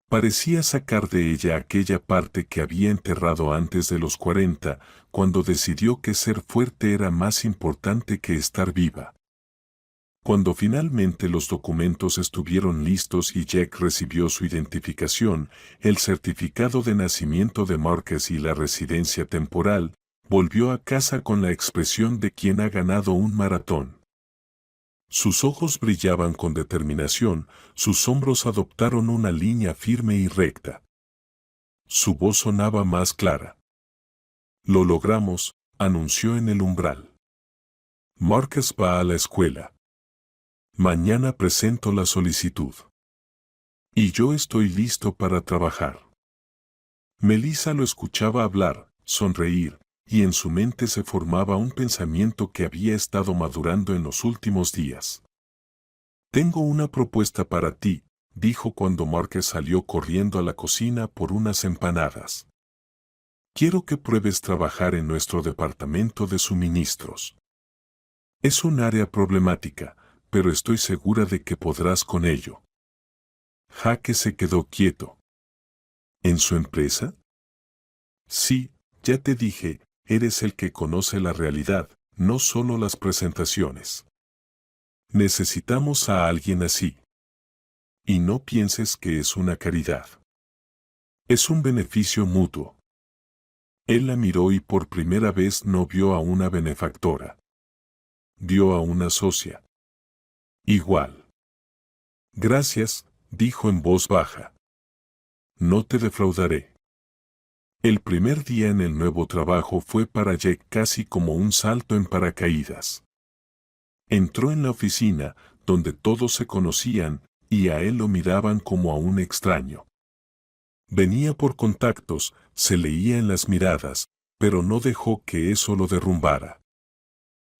Parecía sacar de ella aquella parte que había enterrado antes de los 40, cuando decidió que ser fuerte era más importante que estar viva. Cuando finalmente los documentos estuvieron listos y Jack recibió su identificación, el certificado de nacimiento de Marcus y la residencia temporal, volvió a casa con la expresión de quien ha ganado un maratón. Sus ojos brillaban con determinación, sus hombros adoptaron una línea firme y recta. Su voz sonaba más clara. Lo logramos, anunció en el umbral. Marcus va a la escuela. Mañana presento la solicitud. Y yo estoy listo para trabajar. Melissa lo escuchaba hablar, sonreír, y en su mente se formaba un pensamiento que había estado madurando en los últimos días. Tengo una propuesta para ti, dijo cuando Marcus salió corriendo a la cocina por unas empanadas. Quiero que pruebes trabajar en nuestro departamento de suministros. Es un área problemática, pero estoy segura de que podrás con ello. Jaque se quedó quieto. ¿En su empresa? Sí, ya te dije, eres el que conoce la realidad, no solo las presentaciones. Necesitamos a alguien así. Y no pienses que es una caridad. Es un beneficio mutuo. Él la miró y por primera vez no vio a una benefactora. Vio a una socia. Igual. Gracias, dijo en voz baja. No te defraudaré. El primer día en el nuevo trabajo fue para Jack casi como un salto en paracaídas. Entró en la oficina, donde todos se conocían, y a él lo miraban como a un extraño. Venía por contactos, se leía en las miradas, pero no dejó que eso lo derrumbara.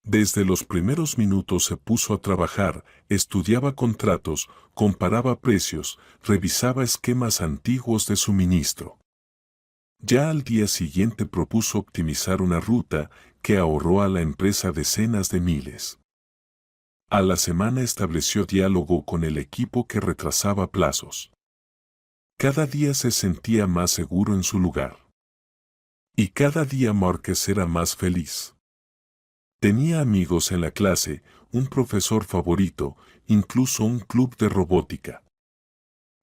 Desde los primeros minutos se puso a trabajar, estudiaba contratos, comparaba precios, revisaba esquemas antiguos de suministro. Ya al día siguiente propuso optimizar una ruta que ahorró a la empresa decenas de miles. A la semana estableció diálogo con el equipo que retrasaba plazos. Cada día se sentía más seguro en su lugar. Y cada día Marcus era más feliz. Tenía amigos en la clase, un profesor favorito, incluso un club de robótica.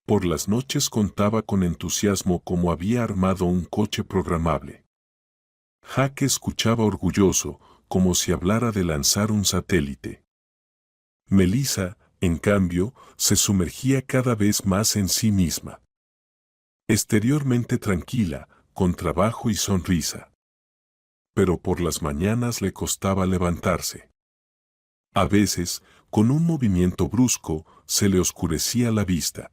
Por las noches contaba con entusiasmo cómo había armado un coche programable. Jaque escuchaba orgulloso, como si hablara de lanzar un satélite. Melissa, en cambio, se sumergía cada vez más en sí misma. Exteriormente tranquila, con trabajo y sonrisa. Pero por las mañanas le costaba levantarse. A veces, con un movimiento brusco, se le oscurecía la vista.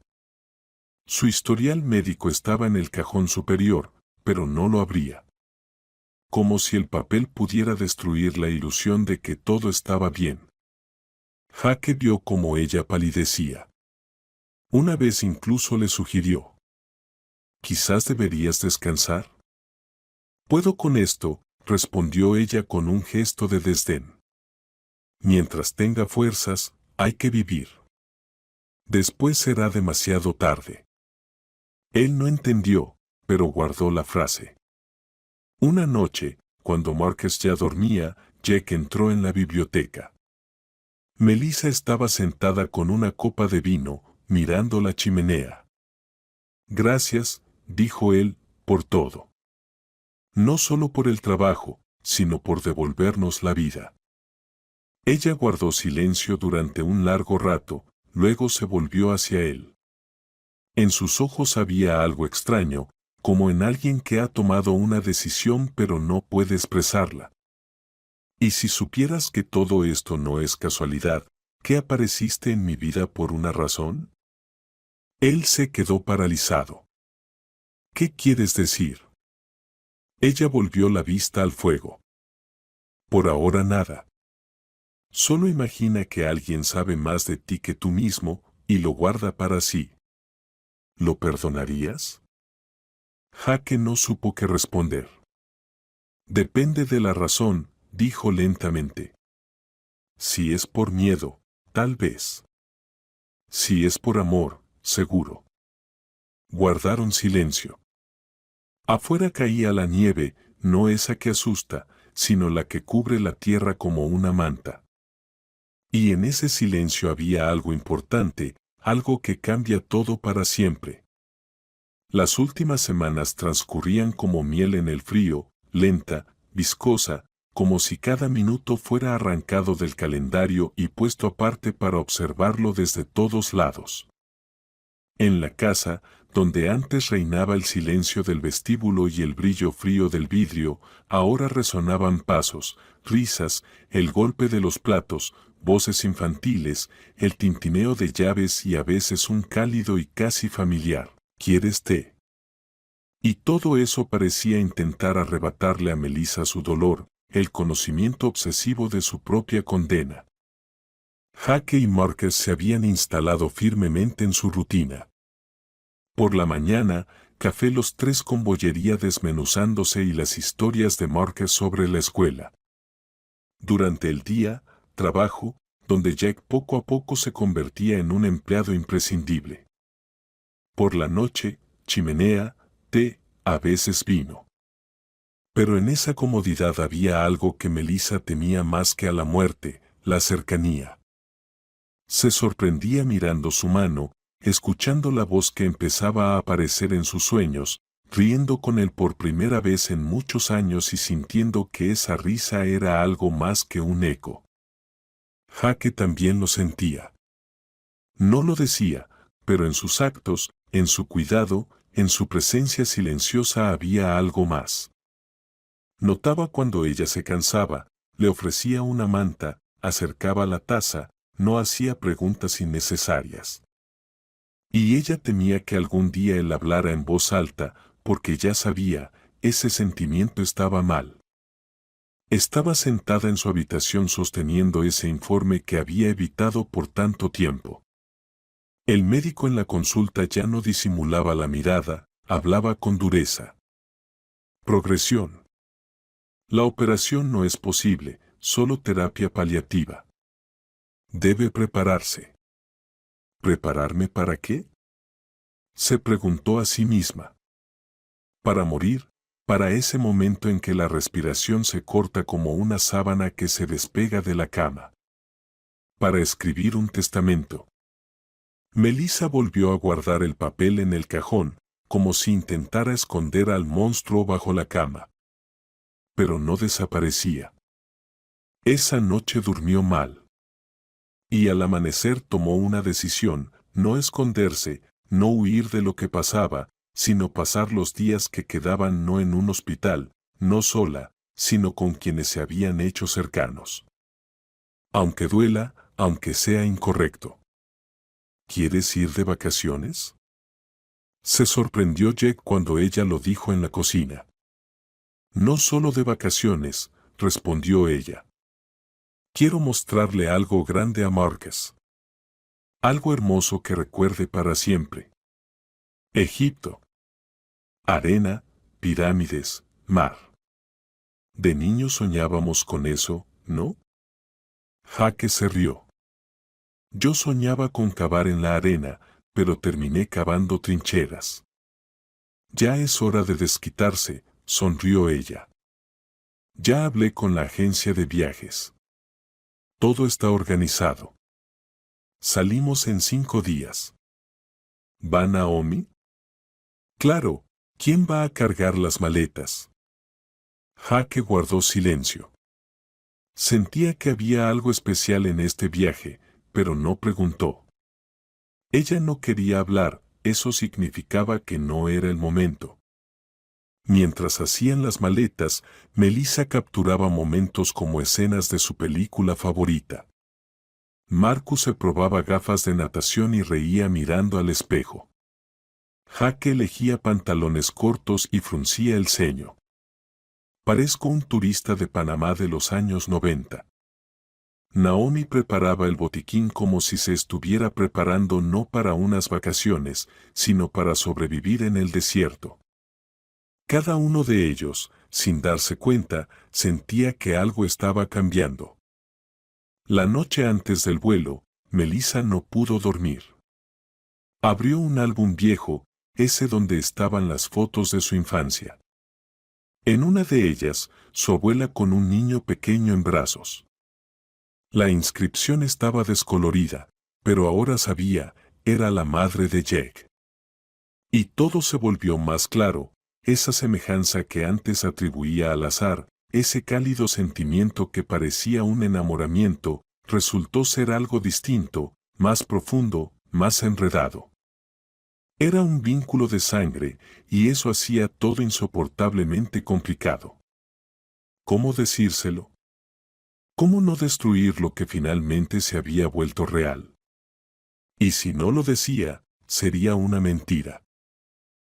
Su historial médico estaba en el cajón superior, pero no lo abría. Como si el papel pudiera destruir la ilusión de que todo estaba bien. Jaque vio cómo ella palidecía. Una vez incluso le sugirió: «Quizás deberías descansar». «Puedo con esto», respondió ella con un gesto de desdén. «Mientras tenga fuerzas, hay que vivir. Después será demasiado tarde». Él no entendió, pero guardó la frase. Una noche, cuando Marcus ya dormía, Jack entró en la biblioteca. Melissa estaba sentada con una copa de vino, mirando la chimenea. Gracias, dijo él, por todo. No solo por el trabajo, sino por devolvernos la vida. Ella guardó silencio durante un largo rato, luego se volvió hacia él. En sus ojos había algo extraño, como en alguien que ha tomado una decisión pero no puede expresarla. Y si supieras que todo esto no es casualidad, ¿que apareciste en mi vida por una razón? Él se quedó paralizado. ¿Qué quieres decir? Ella volvió la vista al fuego. Por ahora nada. Solo imagina que alguien sabe más de ti que tú mismo, y lo guarda para sí. ¿Lo perdonarías? Jaque no supo qué responder. Depende de la razón, dijo lentamente. Si es por miedo, tal vez. Si es por amor, seguro. Guardaron silencio. Afuera caía la nieve, no esa que asusta, sino la que cubre la tierra como una manta. Y en ese silencio había algo importante, algo que cambia todo para siempre. Las últimas semanas transcurrían como miel en el frío, lenta, viscosa, como si cada minuto fuera arrancado del calendario y puesto aparte para observarlo desde todos lados. En la casa, donde antes reinaba el silencio del vestíbulo y el brillo frío del vidrio, ahora resonaban pasos, risas, el golpe de los platos, voces infantiles, el tintineo de llaves y a veces un cálido y casi familiar «¿Quieres té?». Y todo eso parecía intentar arrebatarle a Melissa su dolor, el conocimiento obsesivo de su propia condena. Jaque y Marcus se habían instalado firmemente en su rutina. Por la mañana, café los tres con bollería desmenuzándose y las historias de Marcus sobre la escuela. Durante el día, trabajo, donde Jack poco a poco se convertía en un empleado imprescindible. Por la noche, chimenea, té, a veces vino. Pero en esa comodidad había algo que Melissa temía más que a la muerte, la cercanía. Se sorprendía mirando su mano, escuchando la voz que empezaba a aparecer en sus sueños, riendo con él por primera vez en muchos años y sintiendo que esa risa era algo más que un eco. Jaque también lo sentía. No lo decía, pero en sus actos, en su cuidado, en su presencia silenciosa había algo más. Notaba cuando ella se cansaba, le ofrecía una manta, acercaba la taza, no hacía preguntas innecesarias. Y ella temía que algún día él hablara en voz alta, porque ya sabía, ese sentimiento estaba mal. Estaba sentada en su habitación sosteniendo ese informe que había evitado por tanto tiempo. El médico en la consulta ya no disimulaba la mirada, hablaba con dureza. Progresión. La operación no es posible, solo terapia paliativa. Debe prepararse. ¿Prepararme para qué? Se preguntó a sí misma. Para morir, para ese momento en que la respiración se corta como una sábana que se despega de la cama. Para escribir un testamento. Melissa volvió a guardar el papel en el cajón, como si intentara esconder al monstruo bajo la cama. Pero no desaparecía. Esa noche durmió mal. Y al amanecer tomó una decisión, no esconderse, no huir de lo que pasaba, sino pasar los días que quedaban no en un hospital, no sola, sino con quienes se habían hecho cercanos. Aunque duela, aunque sea incorrecto. ¿Quieres ir de vacaciones? Se sorprendió Jack cuando ella lo dijo en la cocina. No solo de vacaciones, respondió ella. Quiero mostrarle algo grande a Marcus. Algo hermoso que recuerde para siempre. Egipto. Arena, pirámides, mar. De niños soñábamos con eso, ¿no? Jaque se rió. Yo soñaba con cavar en la arena, pero terminé cavando trincheras. Ya es hora de desquitarse, sonrió ella. Ya hablé con la agencia de viajes. Todo está organizado. Salimos en 5 días. ¿Va Naomi? Claro, ¿quién va a cargar las maletas? Jake guardó silencio. Sentía que había algo especial en este viaje, pero no preguntó. Ella no quería hablar, eso significaba que no era el momento. Mientras hacían las maletas, Melissa capturaba momentos como escenas de su película favorita. Marcus se probaba gafas de natación y reía mirando al espejo. Jake elegía pantalones cortos y fruncía el ceño. Parezco un turista de Panamá de los años 90. Naomi preparaba el botiquín como si se estuviera preparando no para unas vacaciones, sino para sobrevivir en el desierto. Cada uno de ellos, sin darse cuenta, sentía que algo estaba cambiando. La noche antes del vuelo, Melissa no pudo dormir. Abrió un álbum viejo, ese donde estaban las fotos de su infancia. En una de ellas, su abuela con un niño pequeño en brazos. La inscripción estaba descolorida, pero ahora sabía, era la madre de Jake. Y todo se volvió más claro, esa semejanza que antes atribuía al azar, ese cálido sentimiento que parecía un enamoramiento, resultó ser algo distinto, más profundo, más enredado. Era un vínculo de sangre, y eso hacía todo insoportablemente complicado. ¿Cómo decírselo? ¿Cómo no destruir lo que finalmente se había vuelto real? Y si no lo decía, sería una mentira.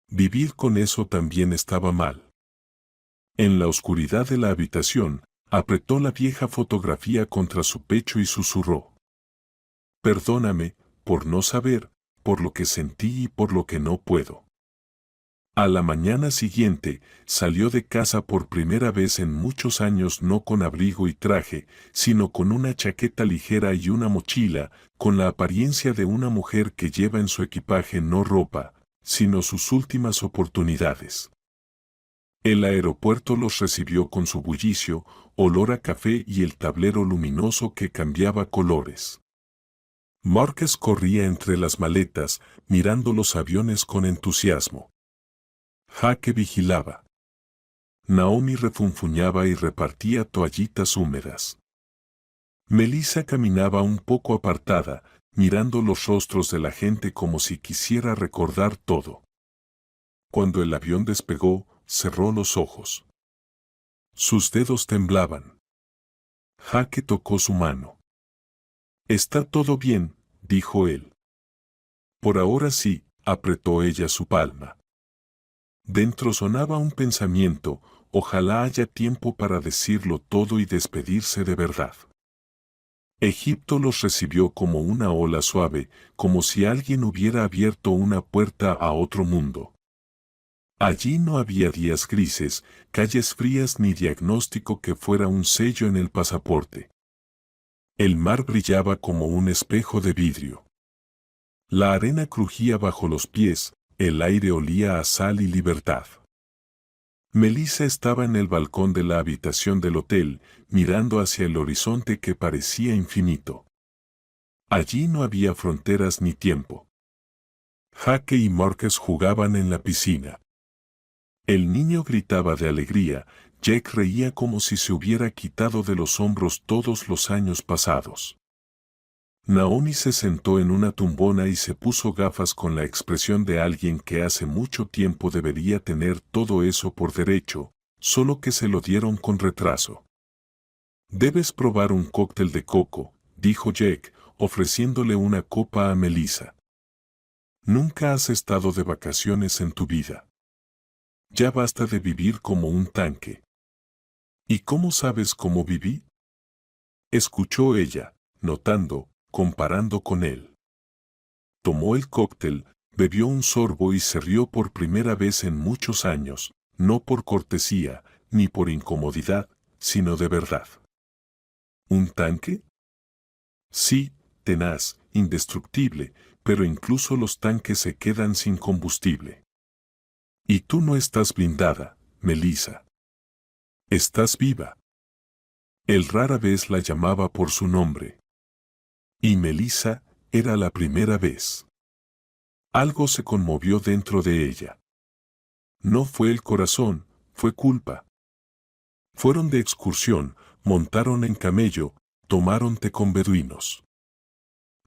Vivir con eso también estaba mal. En la oscuridad de la habitación, apretó la vieja fotografía contra su pecho y susurró. Perdóname, por no saber, por lo que sentí y por lo que no puedo. A la mañana siguiente, salió de casa por primera vez en muchos años no con abrigo y traje, sino con una chaqueta ligera y una mochila, con la apariencia de una mujer que lleva en su equipaje no ropa, sino sus últimas oportunidades. El aeropuerto los recibió con su bullicio, olor a café y el tablero luminoso que cambiaba colores. Marcus corría entre las maletas, mirando los aviones con entusiasmo. Jake vigilaba. Naomi refunfuñaba y repartía toallitas húmedas. Melissa caminaba un poco apartada, mirando los rostros de la gente como si quisiera recordar todo. Cuando el avión despegó, cerró los ojos. Sus dedos temblaban. Jake tocó su mano. «Está todo bien», dijo él. «Por ahora sí», apretó ella su palma. Dentro sonaba un pensamiento, ojalá haya tiempo para decirlo todo y despedirse de verdad. Egipto los recibió como una ola suave, como si alguien hubiera abierto una puerta a otro mundo. Allí no había días grises, calles frías ni diagnóstico que fuera un sello en el pasaporte. El mar brillaba como un espejo de vidrio. La arena crujía bajo los pies, el aire olía a sal y libertad. Melissa estaba en el balcón de la habitación del hotel, mirando hacia el horizonte que parecía infinito. Allí no había fronteras ni tiempo. Jake y Marcus jugaban en la piscina. El niño gritaba de alegría, Jake reía como si se hubiera quitado de los hombros todos los años pasados. Naomi se sentó en una tumbona y se puso gafas con la expresión de alguien que hace mucho tiempo debería tener todo eso por derecho, solo que se lo dieron con retraso. «Debes probar un cóctel de coco», dijo Jake, ofreciéndole una copa a Melissa. «Nunca has estado de vacaciones en tu vida. Ya basta de vivir como un tanque». «¿Y cómo sabes cómo viví?», escuchó ella, notando, comparando con él. Tomó el cóctel, bebió un sorbo y se rió por primera vez en muchos años, no por cortesía, ni por incomodidad, sino de verdad. ¿Un tanque? Sí, tenaz, indestructible, pero incluso los tanques se quedan sin combustible. Y tú no estás blindada, Melissa. Estás viva. Él rara vez la llamaba por su nombre. Y Melissa era la primera vez. Algo se conmovió dentro de ella. No fue el corazón, fue culpa. Fueron de excursión, montaron en camello, tomaron té con beduinos.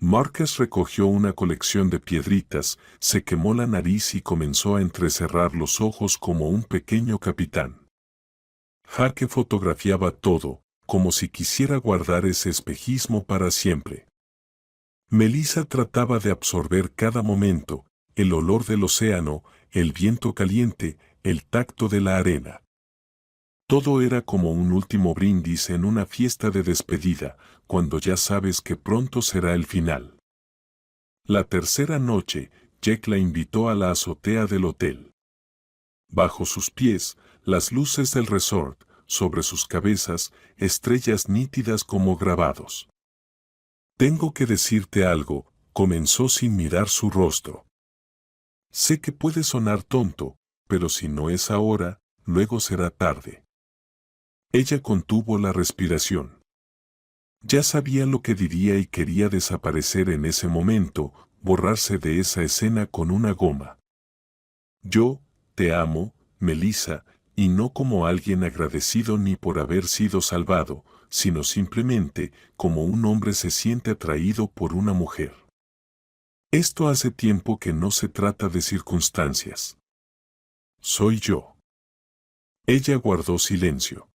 Marcus recogió una colección de piedritas, se quemó la nariz y comenzó a entrecerrar los ojos como un pequeño capitán. Jaque fotografiaba todo, como si quisiera guardar ese espejismo para siempre. Melissa trataba de absorber cada momento, el olor del océano, el viento caliente, el tacto de la arena. Todo era como un último brindis en una fiesta de despedida, cuando ya sabes que pronto será el final. La tercera noche, Jack la invitó a la azotea del hotel. Bajo sus pies, las luces del resort, sobre sus cabezas, estrellas nítidas como grabados. Tengo que decirte algo, comenzó sin mirar su rostro. Sé que puede sonar tonto, pero si no es ahora, luego será tarde. Ella contuvo la respiración. Ya sabía lo que diría y quería desaparecer en ese momento, borrarse de esa escena con una goma. Yo, te amo, Melissa, y no como alguien agradecido ni por haber sido salvado, sino simplemente como un hombre se siente atraído por una mujer. Esto hace tiempo que no se trata de circunstancias. Soy yo. Ella guardó silencio.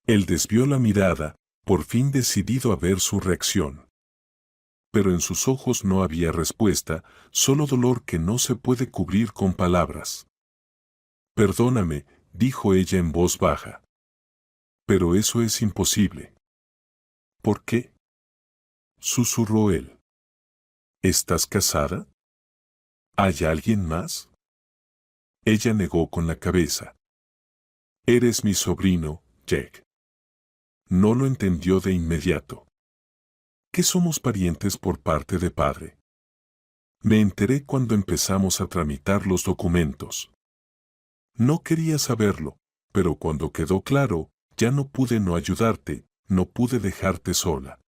Él desvió la mirada, por fin decidido a ver su reacción. Pero en sus ojos no había respuesta, solo dolor que no se puede cubrir con palabras. Perdóname, dijo ella en voz baja. Pero eso es imposible. ¿Por qué? Susurró él. ¿Estás casada? ¿Hay alguien más? Ella negó con la cabeza. Eres mi sobrino, Jack. No lo entendió de inmediato. ¿Que somos parientes por parte de padre? Me enteré cuando empezamos a tramitar los documentos. No quería saberlo, pero cuando quedó claro, ya no pude no ayudarte, no pude dejarte sola.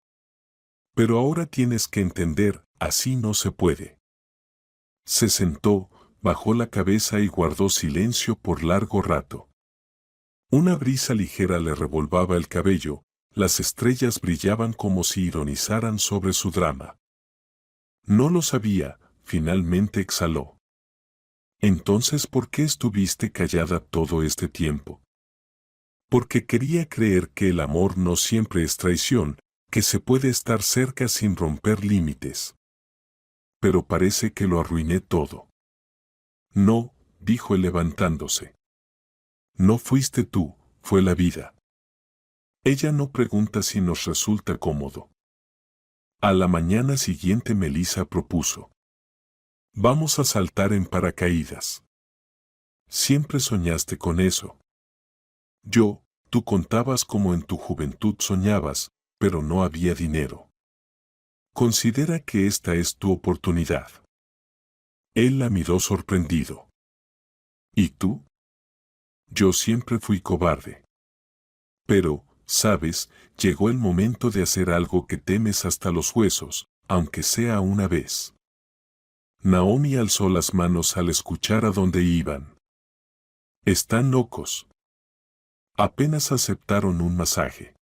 Pero ahora tienes que entender, así no se puede. Se sentó, bajó la cabeza y guardó silencio por largo rato. Una brisa ligera le revolvaba el cabello, las estrellas brillaban como si ironizaran sobre su drama. No lo sabía, finalmente exhaló. Entonces, ¿por qué estuviste callada todo este tiempo? Porque quería creer que el amor no siempre es traición, que se puede estar cerca sin romper límites. Pero parece que lo arruiné todo. No, dijo él levantándose. No fuiste tú, fue la vida. Ella no pregunta si nos resulta cómodo. A la mañana siguiente Melissa propuso. Vamos a saltar en paracaídas. Siempre soñaste con eso. Tú contabas como en tu juventud soñabas, pero no había dinero. Considera que esta es tu oportunidad. Él la miró sorprendido. ¿Y tú? Yo siempre fui cobarde. Pero, sabes, llegó el momento de hacer algo que temes hasta los huesos, aunque sea una vez. Naomi alzó las manos al escuchar a dónde iban. Están locos. Apenas aceptaron un masaje.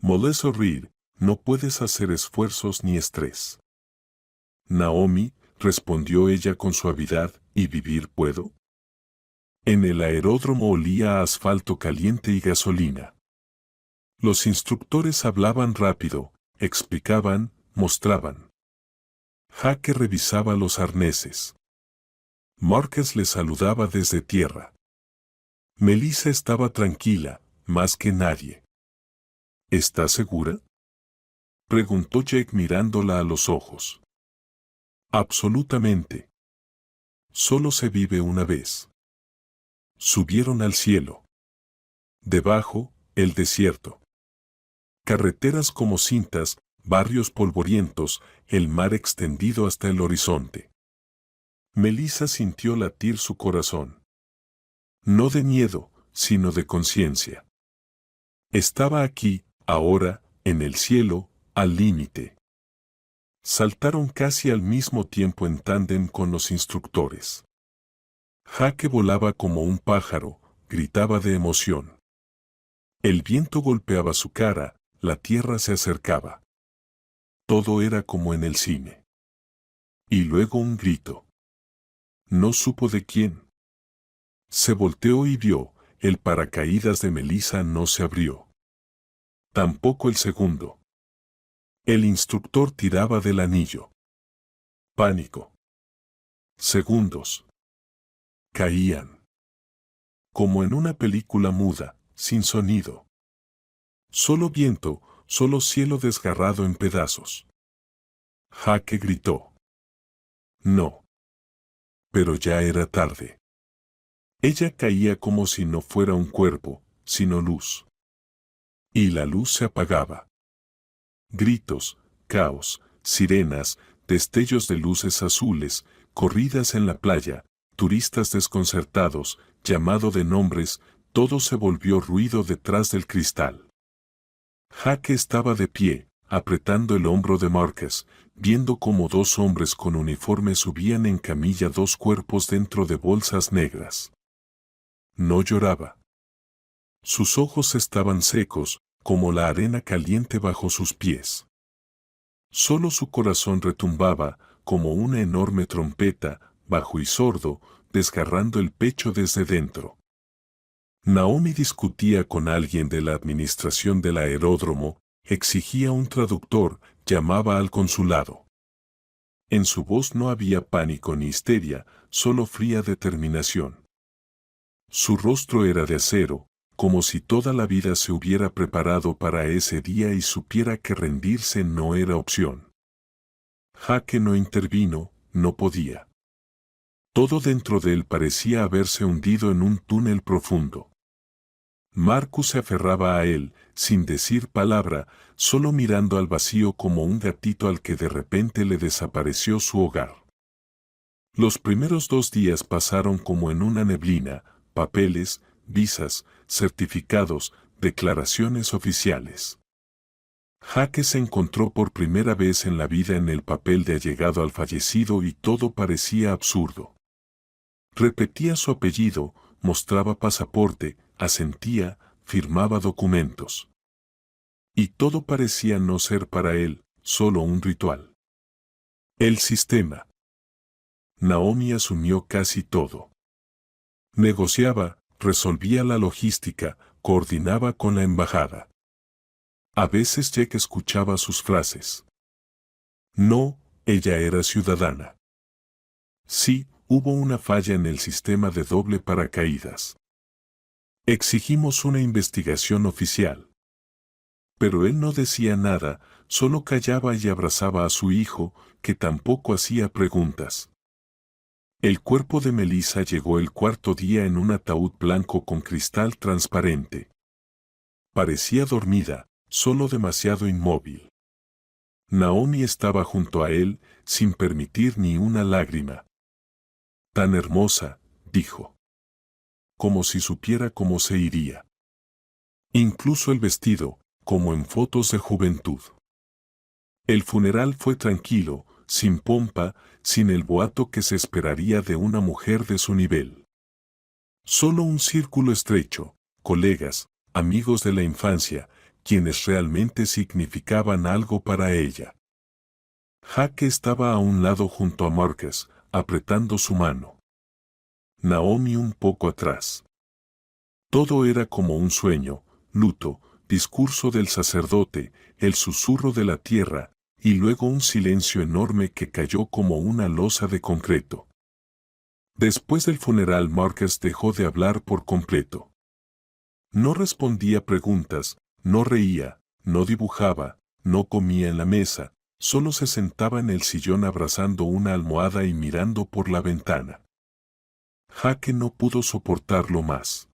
Molest Reed, no puedes hacer esfuerzos ni estrés. Naomi, respondió ella con suavidad, ¿y vivir puedo? En el aeródromo olía a asfalto caliente y gasolina. Los instructores hablaban rápido, explicaban, mostraban. Jaque revisaba los arneses. Marcus le saludaba desde tierra. Melissa estaba tranquila, más que nadie. ¿Estás segura? Preguntó Jake mirándola a los ojos. Absolutamente. Solo se vive una vez. Subieron al cielo. Debajo, el desierto. Carreteras como cintas, barrios polvorientos, el mar extendido hasta el horizonte. Melissa sintió latir su corazón. No de miedo, sino de conciencia. Estaba aquí, ahora, en el cielo, al límite. Saltaron casi al mismo tiempo en tándem con los instructores. Jake volaba como un pájaro, gritaba de emoción. El viento golpeaba su cara, la tierra se acercaba. Todo era como en el cine. Y luego un grito. No supo de quién. Se volteó y vio, el paracaídas de Melissa no se abrió. Tampoco el segundo. El instructor tiraba del anillo. Pánico. Segundos. Caían. Como en una película muda, sin sonido. Solo viento, solo cielo desgarrado en pedazos. Jake gritó. No. Pero ya era tarde. Ella caía como si no fuera un cuerpo, sino luz. Y la luz se apagaba. Gritos, caos, sirenas, destellos de luces azules, corridas en la playa, turistas desconcertados, llamado de nombres, todo se volvió ruido detrás del cristal. Jake estaba de pie, apretando el hombro de Marcus, viendo cómo dos hombres con uniforme subían en camilla dos cuerpos dentro de bolsas negras. No lloraba. Sus ojos estaban secos, como la arena caliente bajo sus pies. Solo su corazón retumbaba, como una enorme trompeta, bajo y sordo, desgarrando el pecho desde dentro. Naomi discutía con alguien de la administración del aeródromo, exigía un traductor, llamaba al consulado. En su voz no había pánico ni histeria, solo fría determinación. Su rostro era de acero, como si toda la vida se hubiera preparado para ese día y supiera que rendirse no era opción. Jake no intervino, no podía. Todo dentro de él parecía haberse hundido en un túnel profundo. Marcus se aferraba a él, sin decir palabra, solo mirando al vacío como un gatito al que de repente le desapareció su hogar. Los primeros 2 días pasaron como en una neblina, papeles, visas, certificados, declaraciones oficiales. Jake se encontró por primera vez en la vida en el papel de allegado al fallecido y todo parecía absurdo. Repetía su apellido, mostraba pasaporte, asentía, firmaba documentos. Y todo parecía no ser para él, solo un ritual. El sistema. Naomi asumió casi todo. Negociaba, resolvía la logística, coordinaba con la embajada. A veces Jake escuchaba sus frases. No, ella era ciudadana. Sí, hubo una falla en el sistema de doble paracaídas. Exigimos una investigación oficial. Pero él no decía nada, solo callaba y abrazaba a su hijo, que tampoco hacía preguntas. El cuerpo de Melissa llegó el 4.º día en un ataúd blanco con cristal transparente. Parecía dormida, solo demasiado inmóvil. Naomi estaba junto a él, sin permitir ni una lágrima. Tan hermosa, dijo. Como si supiera cómo se iría. Incluso el vestido, como en fotos de juventud. El funeral fue tranquilo, sin pompa, sin el boato que se esperaría de una mujer de su nivel. Solo un círculo estrecho, colegas, amigos de la infancia, quienes realmente significaban algo para ella. Jake estaba a un lado junto a Marcus, apretando su mano. Naomi un poco atrás. Todo era como un sueño, luto, discurso del sacerdote, el susurro de la tierra, y luego un silencio enorme que cayó como una losa de concreto. Después del funeral Marcus dejó de hablar por completo. No respondía preguntas, no reía, no dibujaba, no comía en la mesa, solo se sentaba en el sillón abrazando una almohada y mirando por la ventana. Jake no pudo soportarlo más.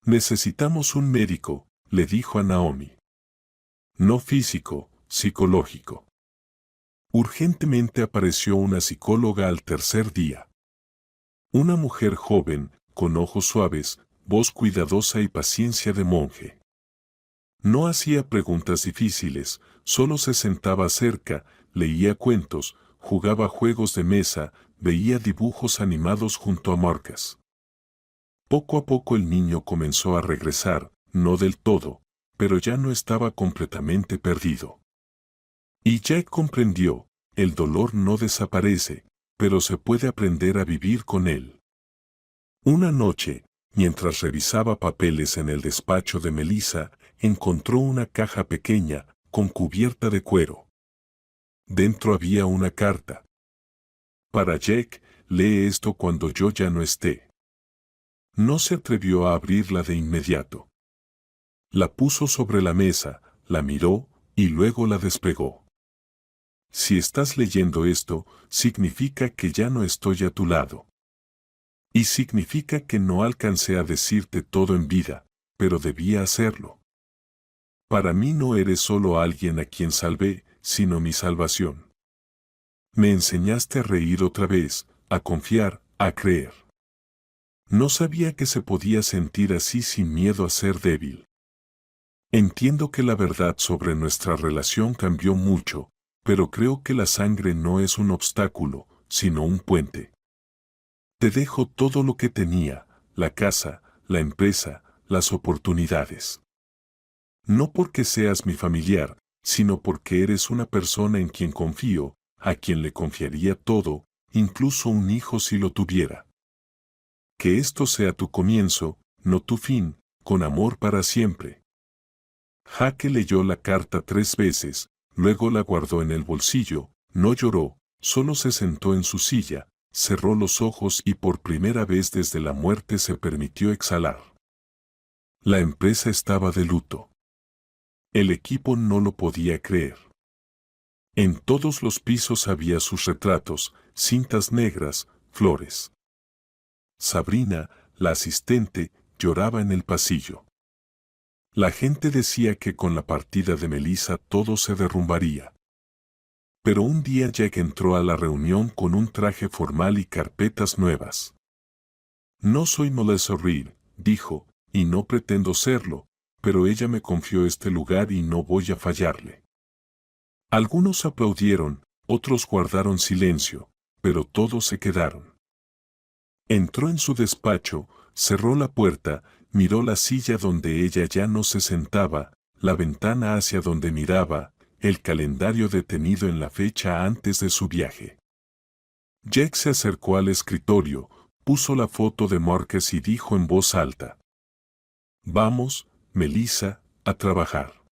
Necesitamos un médico, le dijo a Naomi. No físico, psicológico. Urgentemente apareció una psicóloga al tercer día. Una mujer joven, con ojos suaves, voz cuidadosa y paciencia de monje. No hacía preguntas difíciles, solo se sentaba cerca, leía cuentos, jugaba juegos de mesa, veía dibujos animados junto a Marcus. Poco a poco el niño comenzó a regresar, no del todo, pero ya no estaba completamente perdido. Y Jack comprendió, el dolor no desaparece, pero se puede aprender a vivir con él. Una noche, mientras revisaba papeles en el despacho de Melissa, encontró una caja pequeña, con cubierta de cuero. Dentro había una carta. Para Jack, lee esto cuando yo ya no esté. No se atrevió a abrirla de inmediato. La puso sobre la mesa, la miró, y luego la despegó. Si estás leyendo esto, significa que ya no estoy a tu lado. Y significa que no alcancé a decirte todo en vida, pero debía hacerlo. Para mí no eres solo alguien a quien salvé, sino mi salvación. Me enseñaste a reír otra vez, a confiar, a creer. No sabía que se podía sentir así sin miedo a ser débil. Entiendo que la verdad sobre nuestra relación cambió mucho, pero creo que la sangre no es un obstáculo, sino un puente. Te dejo todo lo que tenía, la casa, la empresa, las oportunidades. No porque seas mi familiar, sino porque eres una persona en quien confío, a quien le confiaría todo, incluso un hijo si lo tuviera. Que esto sea tu comienzo, no tu fin, con amor para siempre. Jaque leyó la carta 3 veces, luego la guardó en el bolsillo, no lloró, solo se sentó en su silla, cerró los ojos y por primera vez desde la muerte se permitió exhalar. La empresa estaba de luto. El equipo no lo podía creer. En todos los pisos había sus retratos, cintas negras, flores. Sabrina, la asistente, lloraba en el pasillo. La gente decía que con la partida de Melissa todo se derrumbaría. Pero un día Jack entró a la reunión con un traje formal y carpetas nuevas. No soy Melissa Reed, dijo, y no pretendo serlo, pero ella me confió este lugar y no voy a fallarle. Algunos aplaudieron, otros guardaron silencio, pero todos se quedaron. Entró en su despacho, cerró la puerta, miró la silla donde ella ya no se sentaba, la ventana hacia donde miraba, el calendario detenido en la fecha antes de su viaje. Jack se acercó al escritorio, puso la foto de Marcus y dijo en voz alta: Vamos, Melissa, a trabajar.